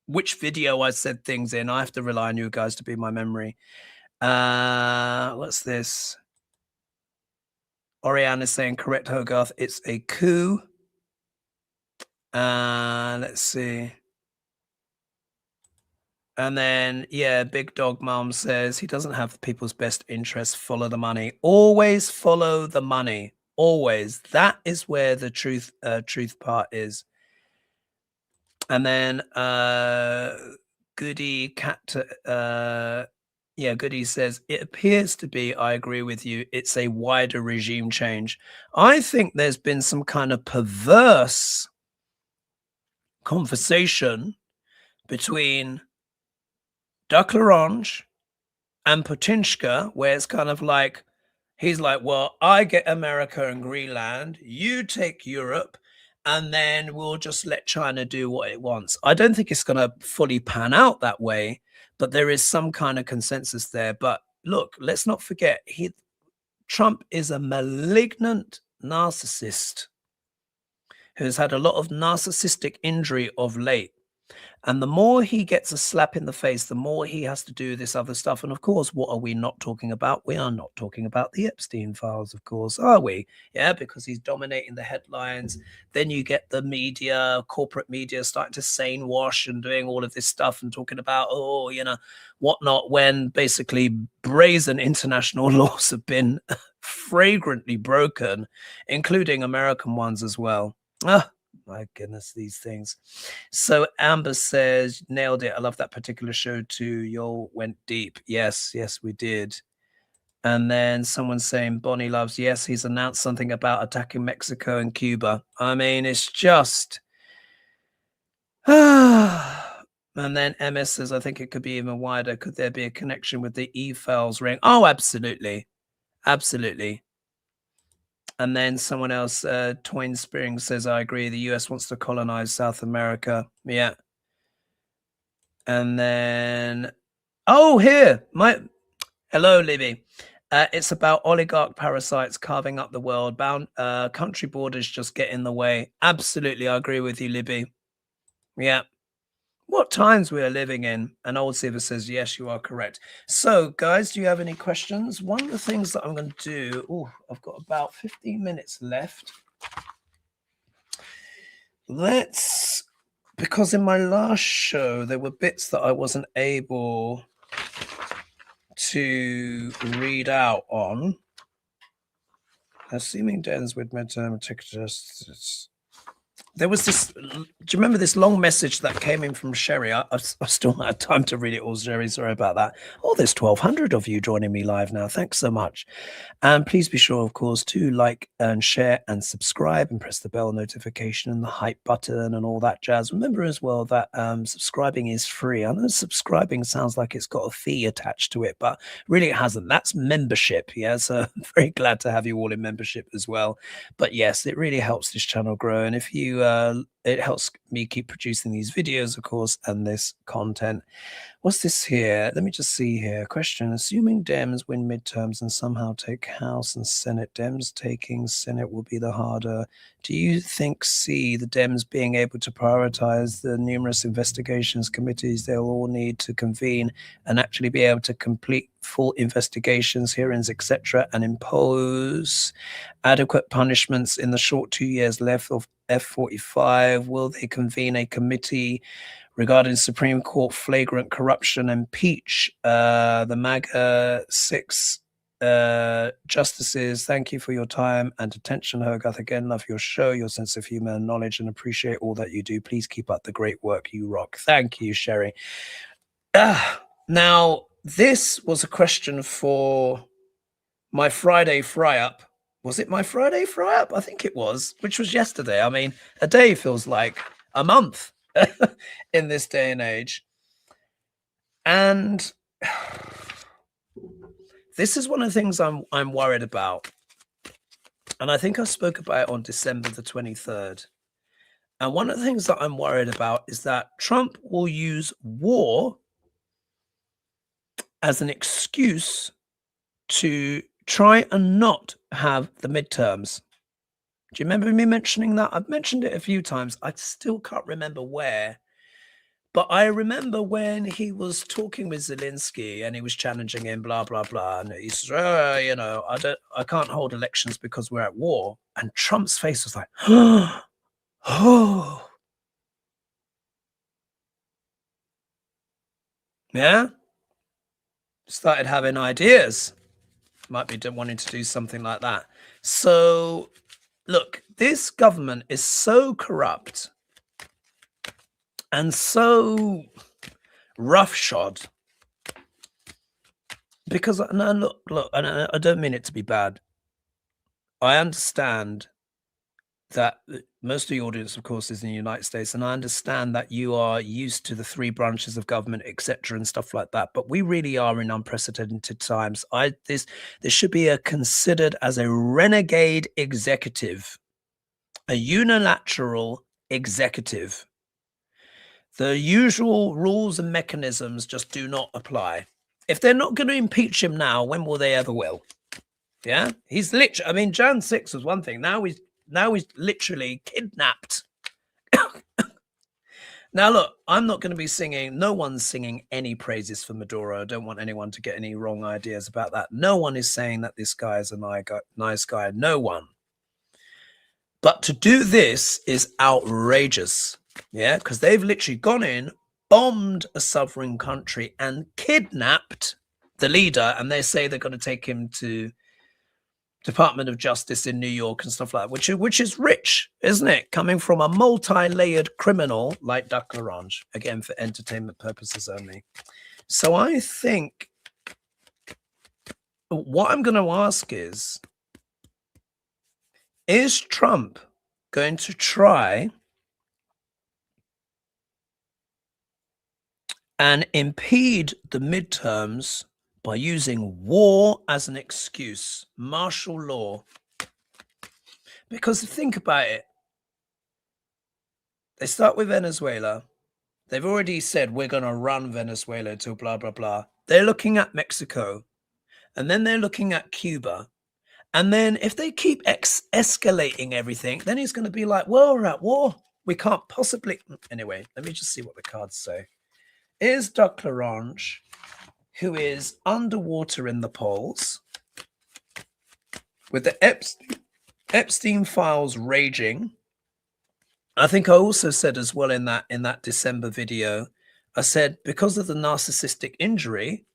which video I said things in. I have to rely on you guys to be my memory. What's this? Oriane is saying, correct, Hogarth. It's a coup. Let's see. And then, yeah, Big Dog Mom says he doesn't have people's best interests. Follow the money. Always follow the money. Always. That is where the truth part is. And then Goody Cat, Goody says, it appears to be, I agree with you, it's a wider regime change. I think there's been some kind of perverse conversation between Duck L'Orange and Putinska, where it's kind of like, he's like, well, I get America and Greenland, you take Europe, and then we'll just let China do what it wants. I don't think it's going to fully pan out that way, but there is some kind of consensus there. But look, let's not forget, Trump is a malignant narcissist who's had a lot of narcissistic injury of late. And the more he gets a slap in the face, the more he has to do this other stuff. And of course, what are we not talking about? We are not talking about the Epstein files, of course, are we? Yeah, because he's dominating the headlines. Then you get the media, corporate media, starting to sane wash and doing all of this stuff and talking about, whatnot, when basically brazen international laws have been flagrantly broken, including American ones as well. My goodness, these things. So Amber says, nailed it. I love that particular show too. Y'all went deep. Yes, we did. And then someone saying, Bonnie loves, yes, he's announced something about attacking Mexico and Cuba. I mean, it's just... And then MS says, I think it could be even wider. Could there be a connection with the E-Files ring? Oh, absolutely. Absolutely. And then someone else, Twain Spearing, says, I agree. The US wants to colonize South America. Yeah. And then, hello, Libby. It's about oligarch parasites carving up the world. Country borders just get in the way. Absolutely. I agree with you, Libby. Yeah. What times we are living in. And Old Silver says, yes, you are correct. So, guys, do you have any questions? One of the things that I'm going to do, I've got about 15 minutes left. Because in my last show, there were bits that I wasn't able to read out on. Assuming Dens with midterm tickets. There was this, do you remember this long message that came in from Sherry? I still not had time to read it all, Sherry. Sorry about that. There's 1,200 of you joining me live now. Thanks so much. And please be sure, of course, to like and share and subscribe and press the bell notification and the hype button and all that jazz. Remember as well that subscribing is free. I know subscribing sounds like it's got a fee attached to it, but really it hasn't. That's membership. Yeah, so I'm very glad to have you all in membership as well. But yes, it really helps this channel grow. And if you it helps me keep producing these videos, of course, and this content. What's this here? Let me just see here. Question: assuming Dems win midterms and somehow take House and Senate, Dems taking Senate will be the harder. Do you think the Dems being able to prioritize the numerous investigations committees they'll all need to convene and actually be able to complete full investigations, hearings, etc., and impose adequate punishments in the short 2 years left of F-45? Will they convene a committee regarding Supreme Court flagrant corruption and impeach the MAGA 6 justices? Thank you for your time and attention, Hogarth. Again, love your show, your sense of humor and knowledge, and appreciate all that you do. Please keep up the great work. You rock. Thank you, Sherry. Now, this was a question for my Friday fry-up. Was it my Friday fry-up? I think it was, which was yesterday. I mean, a day feels like a month in this day and age. And this is one of the things I'm worried about. And I think I spoke about it on December the 23rd. And one of the things that I'm worried about is that Trump will use war as an excuse to try and not have the midterms. Do you remember me mentioning that? I've mentioned it a few times. I still can't remember where. But I remember when he was talking with Zelensky and he was challenging him, blah, blah, blah. And he says, I can't hold elections because we're at war. And Trump's face was like, oh, yeah. Started having ideas. Might be wanting to do something like that. So, look, this government is so corrupt and so roughshod because no, look, and I don't mean it to be bad. I understand that most of the audience, of course, is in the United States, and I understand that you are used to the three branches of government, etc., and stuff like that. But we really are in unprecedented times. This should be considered as a renegade executive, a unilateral executive. The usual rules and mechanisms just do not apply. If they're not going to impeach him now, when will they ever will? Yeah, he's literally. I mean, Jan 6 was one thing. Now he's literally kidnapped. Now, look, I'm not going to be singing. No one's singing any praises for Maduro. I don't want anyone to get any wrong ideas about that. No one is saying that this guy is a nice guy. No one. But to do this is outrageous. Yeah, because they've literally gone in, bombed a sovereign country and kidnapped the leader. And they say they're going to take him to Department of Justice in New York and stuff like that, which is rich, isn't it? Coming from a multi-layered criminal like Duck L'Orange, again, for entertainment purposes only. So I think what I'm going to ask is Trump going to try and impede the midterms by using war as an excuse, martial law? Because think about it. They start with Venezuela. They've already said we're going to run Venezuela to blah, blah, blah. They're looking at Mexico. And then they're looking at Cuba. And then if they keep escalating everything, then he's going to be like, well, we're at war. We can't possibly. Anyway, let me just see what the cards say. Here's Duck L'Orange, who is underwater in the poles with the Epstein files raging. I think I also said as well in that December video, I said because of the narcissistic injury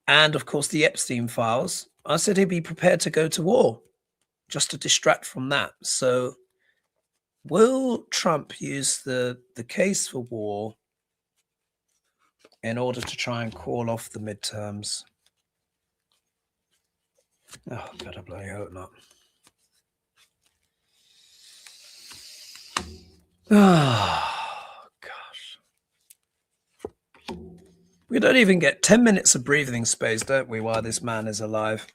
and of course the Epstein files, I said he'd be prepared to go to war just to distract from that. So will Trump use the case for war in order to try and call off the midterms? Oh, God, I bloody hope not. Oh, gosh. We don't even get 10 minutes of breathing space, don't we, while this man is alive?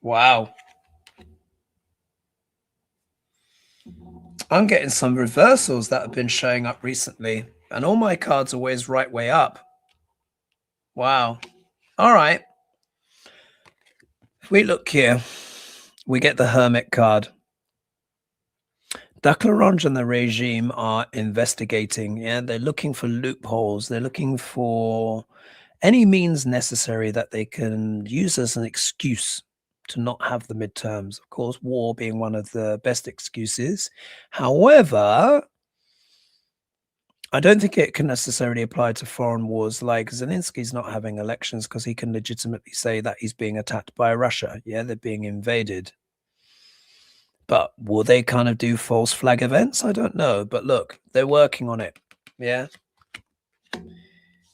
Wow. I'm getting some reversals that have been showing up recently, and all my cards are always right way up. Wow. All right. If we look here, we get the Hermit card. Duck L'Orange and the regime are investigating. Yeah, they're looking for loopholes. They're looking for any means necessary that they can use as an excuse to not have the midterms. Of course, war being one of the best excuses. However, I don't think it can necessarily apply to foreign wars. Like Zelensky's not having elections because he can legitimately say that he's being attacked by Russia. Yeah, they're being invaded. But will they kind of do false flag events? I don't know. But look, they're working on it. Yeah.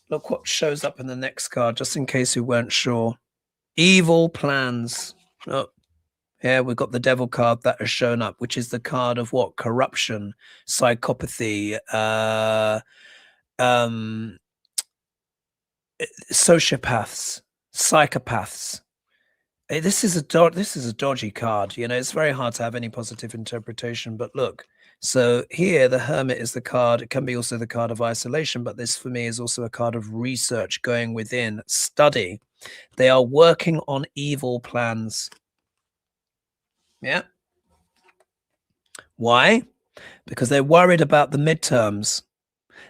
Look what shows up in the next card, just in case you weren't sure. Evil plans. Oh, Yeah, we've got the devil card that has shown up, which is the card of what? Corruption, psychopathy, sociopaths, psychopaths. This is a dodgy card. You know, it's very hard to have any positive interpretation. But look, so here the Hermit is the card. It can be also the card of isolation, but this for me is also a card of research, going within, study. They are working on evil plans. Yeah. Why? Because they're worried about the midterms.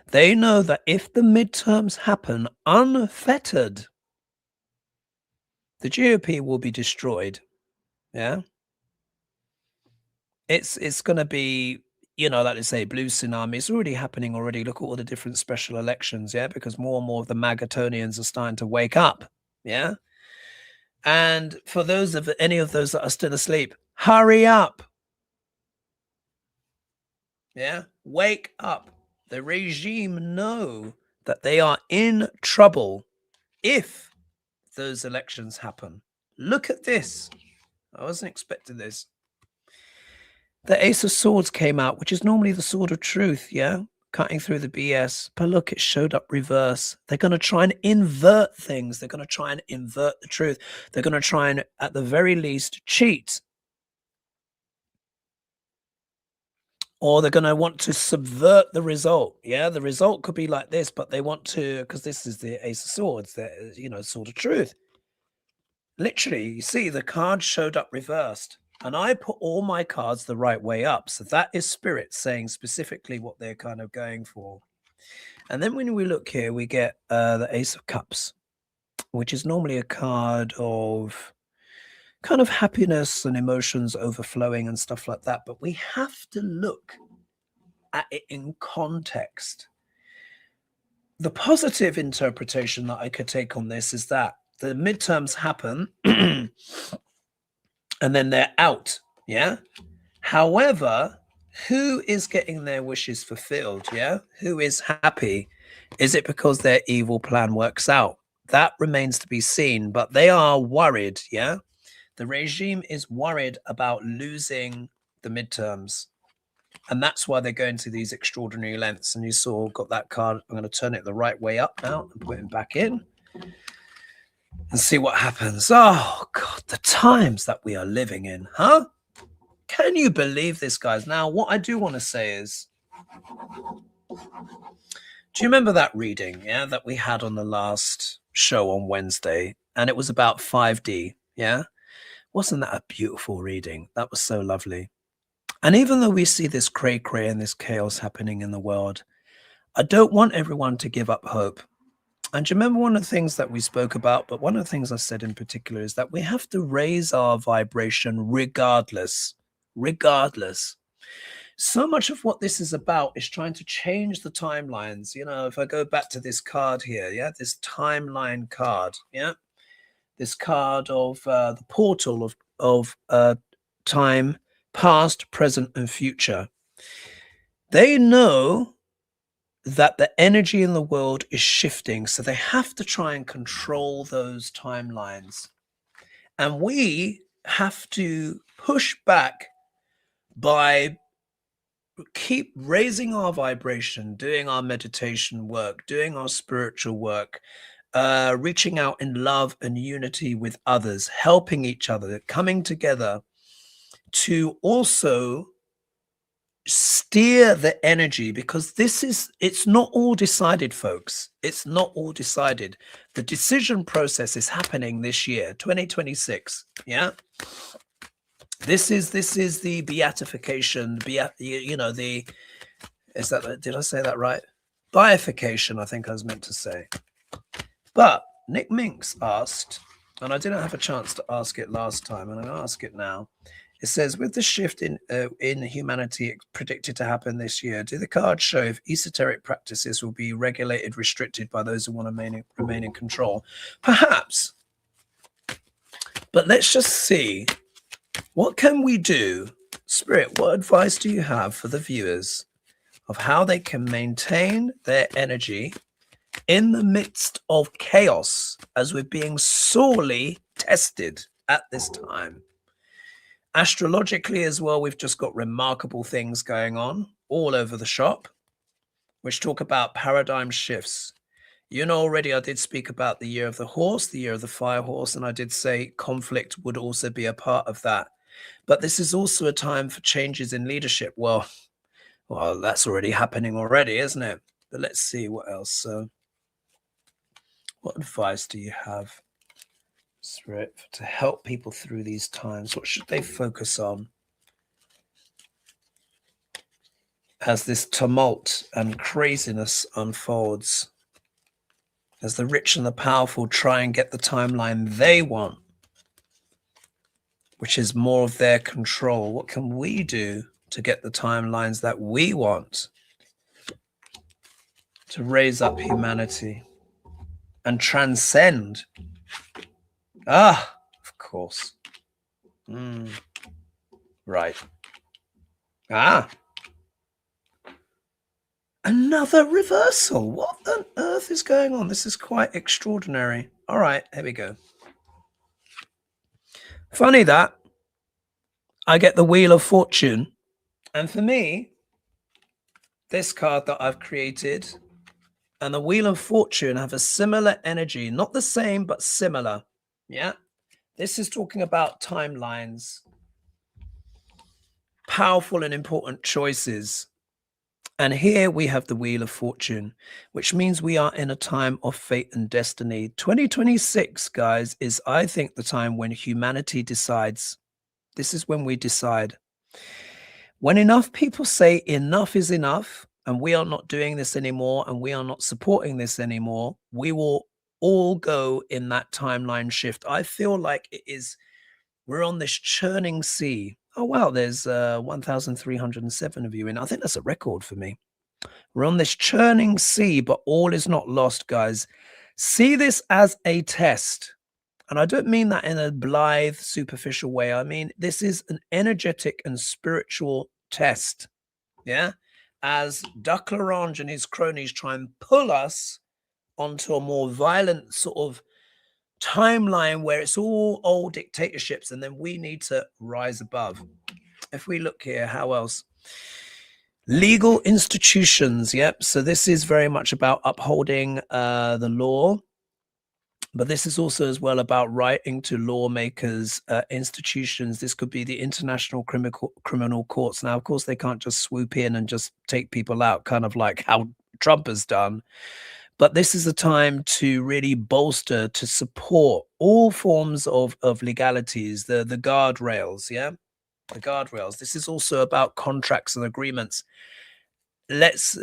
They know that if the midterms happen unfettered, the GOP will be destroyed. Yeah. It's going to be, you know, like they say, blue tsunami. It's already happening already. Look at all the different special elections. Yeah. Because more and more of the Magatonians are starting to wake up. Yeah. And for those of any of those that are still asleep, hurry up. Yeah. Wake up. The regime know that they are in trouble if those elections happen. Look at this. I wasn't expecting this. The Ace of Swords came out, which is normally the sword of truth, yeah? Cutting through the BS. But look, it showed up reverse. They're going to try and invert things. They're going to try and invert the truth. They're going to try and, at the very least, cheat. Or they're going to want to subvert the result. Yeah, the result could be like this, but they want to, because this is the Ace of Swords, the, you know, sword of truth. Literally, you see, the card showed up reversed. And I put all my cards the right way up. So that is Spirit saying specifically what they're kind of going for. And then when we look here, we get the Ace of Cups, which is normally a card of kind of happiness and emotions overflowing and stuff like that. But we have to look at it in context. The positive interpretation that I could take on this is that the midterms happen and then they're out. Yeah. However, who is getting their wishes fulfilled? Yeah. Who is happy? Is it because their evil plan works out? That remains to be seen, but they are worried. Yeah. The regime is worried about losing the midterms. And that's why they're going to these extraordinary lengths. And you saw, got that card. I'm going to turn it the right way up now and put it back in and see what happens. Oh, God, the times that we are living in, huh? Can you believe this, guys? Now, what I do want to say is, do you remember that reading, yeah, that we had on the last show on Wednesday? And it was about 5D, yeah? Wasn't that a beautiful reading? That was so lovely. And even though we see this cray-cray and this chaos happening in the world, I don't want everyone to give up hope. And do you remember one of the things that we spoke about, but one of the things I said in particular is that we have to raise our vibration regardless. So much of what this is about is trying to change the timelines. You know, if I go back to this card here, yeah, this timeline card, yeah, this card of the portal of time, past, present, and future. They know that the energy in the world is shifting, so they have to try and control those timelines. And we have to push back by keep raising our vibration, doing our meditation work, doing our spiritual work, reaching out in love and unity with others, helping each other, coming together to also steer the energy, because it's not all decided, folks. It's not all decided. The decision process is happening this year, 2026. Yeah. This is the beatification, you know, did I say that right? Bifurcation, I think I was meant to say. But Nick Minks asked, and I didn't have a chance to ask it last time, and I'm going to ask it now. It says, with the shift in humanity predicted to happen this year, do the cards show if esoteric practices will be regulated, restricted by those who want to remain in control? Perhaps. But let's just see. What can we do? Spirit, what advice do you have for the viewers of how they can maintain their energy in the midst of chaos as we're being sorely tested at this time? Astrologically as well, we've just got remarkable things going on all over the shop, which talk about paradigm shifts. You know, already I did speak about the year of the horse, the year of the fire horse, and I did say conflict would also be a part of that. But this is also a time for changes in leadership. Well, that's already happening already, isn't it? But let's see what else. So what advice do you have, Spirit, to help people through these times? What should they focus on as this tumult and craziness unfolds? As the rich and the powerful try and get the timeline they want, which is more of their control. What can we do to get the timelines that we want, to raise up humanity and transcend? Ah, of course. Right. Ah. Another reversal. What on earth is going on? This is quite extraordinary. All right, here we go. Funny that I get the Wheel of Fortune. And for me, this card that I've created and the Wheel of Fortune have a similar energy. Not the same, but similar. Yeah. This is talking about timelines, powerful and important choices. And here we have the Wheel of Fortune, which means we are in a time of fate and destiny. 2026, guys, is, I think, the time when humanity decides. This is when we decide. When enough people say enough is enough, and we are not doing this anymore, and we are not supporting this anymore, we will all go in that timeline shift. I feel like we're on this churning sea. Oh, wow, there's 1,307 of you in. I think that's a record for me. We're on this churning sea, but all is not lost, guys. See this as a test. And I don't mean that in a blithe, superficial way. I mean, this is an energetic and spiritual test. Yeah. As Duck Larange and his cronies try and pull us onto a more violent sort of timeline where it's all old dictatorships, and then we need to rise above. If we look here, how else? Legal institutions. Yep. So this is very much about upholding the law. But this is also as well about writing to lawmakers, institutions. This could be the International Criminal Courts. Now, of course, they can't just swoop in and just take people out, kind of like how Trump has done. But this is a time to really bolster, to support all forms of legalities, the guardrails, yeah? The guardrails. This is also about contracts and agreements. Let's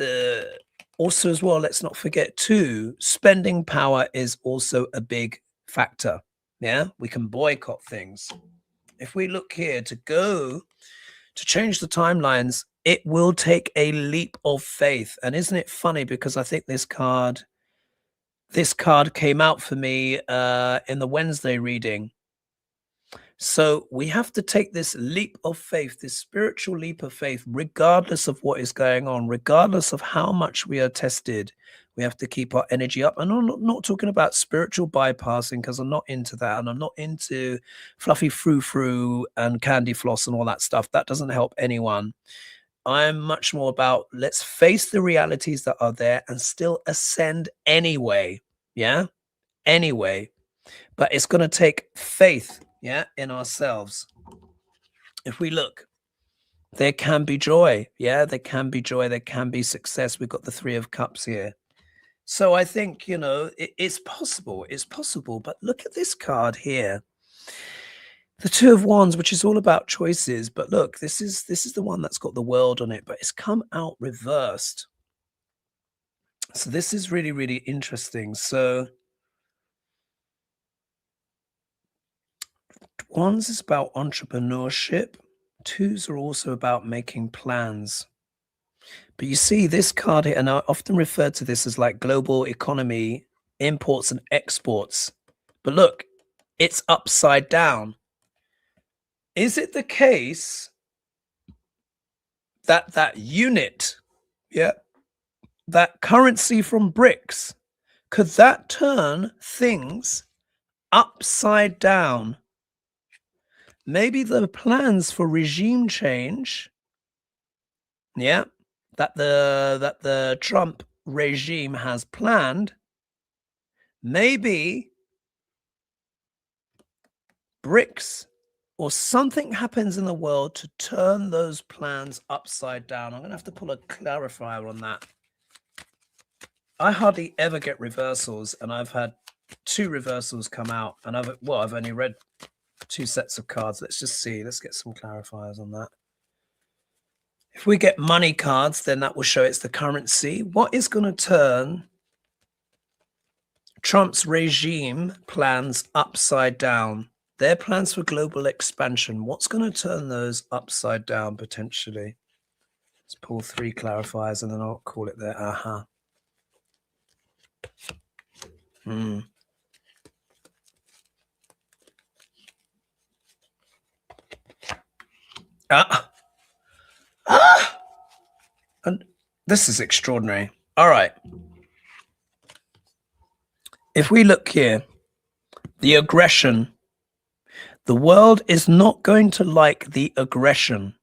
also as well, let's not forget too, spending power is also a big factor, yeah? We can boycott things. If we look here to change the timelines, it will take a leap of faith. And isn't it funny, because I think this card came out for me in the Wednesday reading. So we have to take this leap of faith, this spiritual leap of faith, regardless of what is going on, regardless of how much we are tested. We have to keep our energy up. And I'm not talking about spiritual bypassing, because I'm not into that. And I'm not into fluffy frou-frou and candy floss and all that stuff. That doesn't help anyone. I'm much more about, let's face the realities that are there and still ascend anyway. Yeah, anyway. But it's going to take faith, yeah, in ourselves. If we look, there can be joy. Yeah, there can be joy. There can be success. We've got the Three of Cups here. So I think, you know, it's possible. It's possible. But look at this card here. The Two of Wands, which is all about choices. But look, this is the one that's got the world on it, but it's come out reversed. So this is really, really interesting. So Wands is about entrepreneurship. Twos are also about making plans. But you see this card here, and I often refer to this as like global economy, imports and exports. But look, it's upside down. Is it the case that that unit, yeah, that currency from BRICS, could that turn things upside down? maybe the plans for regime change, yeah, that the Trump regime has planned, maybe BRICS or something happens in the world to turn those plans upside down. I'm going to have to pull a clarifier on that. I hardly ever get reversals, and I've had 2 reversals come out, and I've only read 2 sets of cards. Let's just see. Let's get some clarifiers on that. If we get money cards, then that will show it's the currency. What is going to turn Trump's regime plans upside down? Their plans for global expansion. What's going to turn those upside down potentially? Let's pull 3 clarifiers and then I'll call it there. Aha. And this is extraordinary. All right. If we look here, the aggression, the world is not going to like the aggression,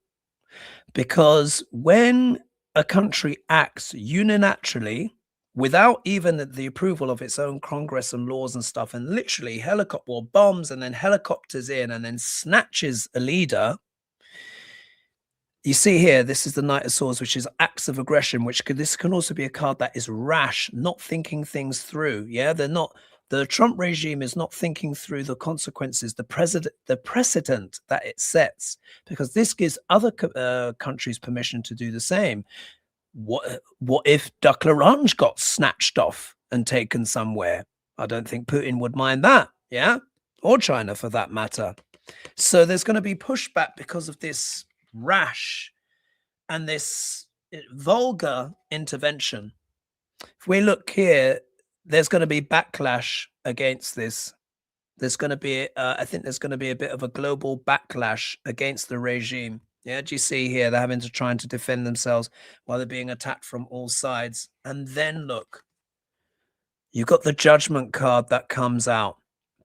because when a country acts unilaterally without even the approval of its own Congress and laws and stuff, and literally helicopter or bombs and then helicopters in and then snatches a leader. You see here, this is the Knight of Swords, which is acts of aggression, this can also be a card that is rash, not thinking things through. Yeah, the Trump regime is not thinking through the consequences, the precedent that it sets, because this gives other countries permission to do the same. What if Duck L'Orange got snatched off and taken somewhere? I don't think Putin would mind that, yeah? Or China for that matter. So there's going to be pushback because of this rash and this vulgar intervention. If we look here, there's going to be backlash against this. There's going to be, I think there's going to be a bit of a global backlash against the regime. Yeah, do you see here? They're having to try to defend themselves while they're being attacked from all sides. And then look, you've got the Judgment card that comes out.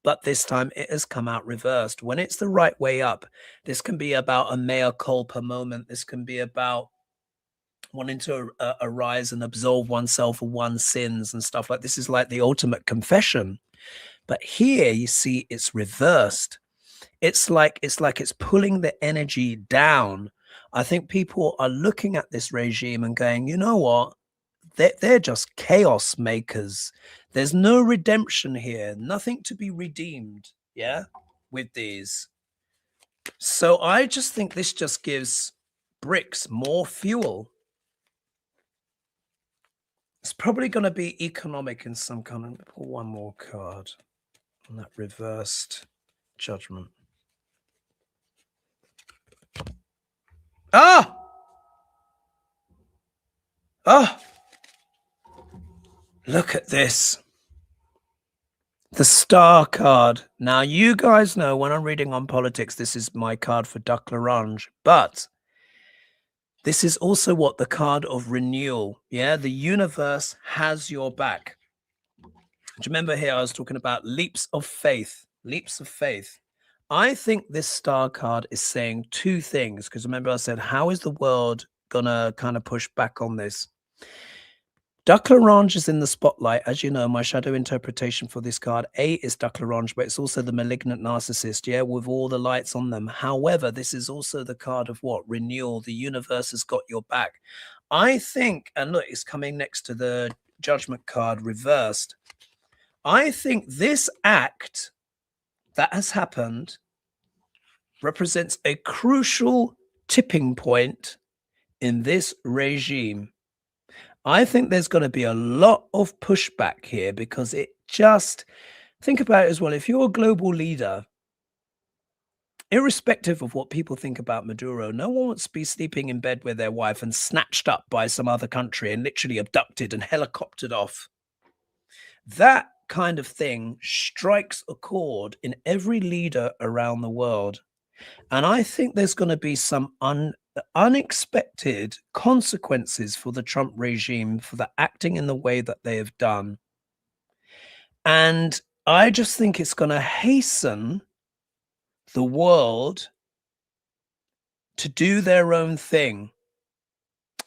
But this time it has come out reversed. When it's the right way up, this can be about a mea culpa moment. This can be about wanting to arise and absolve oneself of one's sins and stuff like this. Is like the ultimate confession. But here you see it's reversed. It's like it's pulling the energy down. I think people are looking at this regime and going, you know what? They're just chaos makers. There's no redemption here, nothing to be redeemed, yeah, with these. So I just think this just gives BRICS more fuel. It's probably going to be economic in some kind of. Pull one more card on that reversed Judgment. Ah! Ah! Look at this. The Star card. Now, you guys know when I'm reading on politics, this is my card for Duck L'Orange. But this is also what the card of renewal. Yeah, the universe has your back. Do you remember here I was talking about leaps of faith? Leaps of faith. I think this Star card is saying 2 things. Because remember I said, how is the world going to kind of push back on this? Duck L'Orange is in the spotlight. As you know, my shadow interpretation for this card, A, is Duck L'Orange, but it's also the malignant narcissist, yeah, with all the lights on them. However, this is also the card of what? Renewal. The universe has got your back. I think, and look, it's coming next to the Judgment card reversed. I think this act that has happened represents a crucial tipping point in this regime. I think there's going to be a lot of pushback here because it just, think about it as well. If you're a global leader, irrespective of what people think about Maduro, no one wants to be sleeping in bed with their wife and snatched up by some other country and literally abducted and helicoptered off. That kind of thing strikes a chord in every leader around the world. And I think there's going to be some unexpected consequences for the Trump regime for the acting in the way that they have done. And I just think it's going to hasten the world to do their own thing.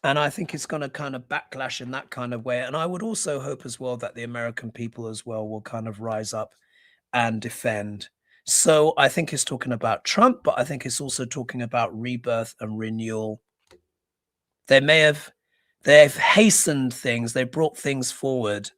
And I think it's going to kind of backlash in that kind of way. And I would also hope as well that the American people as well will kind of rise up and defend. So I think it's talking about Trump, but I think it's also talking about rebirth and renewal. They've hastened things. They brought things forward.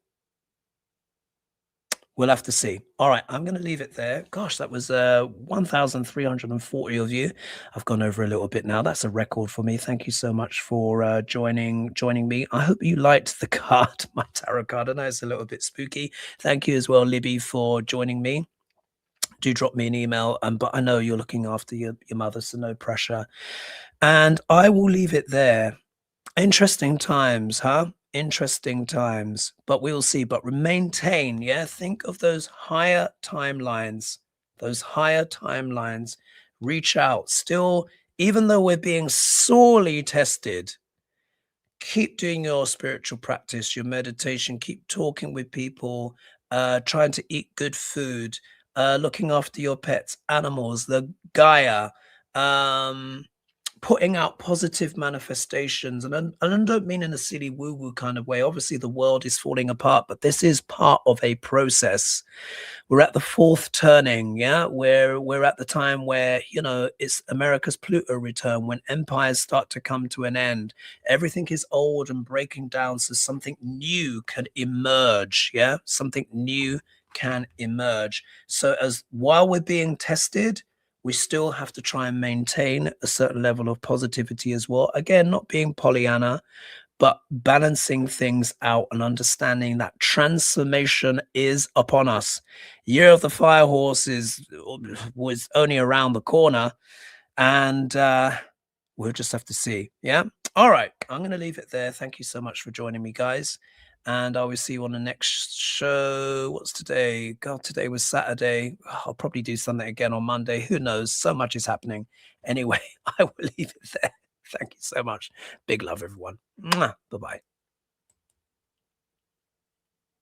We'll have to see. All right, I'm going to leave it there. Gosh, that was 1,340 of you. I've gone over a little bit now. That's a record for me. Thank you so much for joining me. I hope you liked the card, my tarot card. I know it's a little bit spooky. Thank you as well, Libby, for joining me. Do drop me an email, but I know you're looking after your mother, so no pressure. And I will leave it there. Interesting times, huh? Interesting times, but we'll see. But maintain, yeah, think of those higher timelines, reach out still, even though we're being sorely tested. Keep doing your spiritual practice, your meditation, keep talking with people, trying to eat good food, looking after your pets, animals, the Gaia, putting out positive manifestations. And I don't mean in a silly woo-woo kind of way. Obviously, the world is falling apart, but this is part of a process. We're at the fourth turning, yeah? We're at the time where, you know, it's America's Pluto return, when empires start to come to an end. Everything is old and breaking down, so something new can emerge, yeah? Something new can emerge. So while we're being tested, we still have to try and maintain a certain level of positivity as well. Again, not being Pollyanna, but balancing things out and understanding that transformation is upon us. Year of the Fire Horse was only around the corner, and we'll just have to see. Yeah. All right. I'm going to leave it there. Thank you so much for joining me, guys. And I will see you on the next show. What's today? God, today was Saturday. I'll probably do something again on Monday. Who knows? So much is happening. Anyway, I will leave it there. Thank you so much. Big love, everyone. Bye-bye.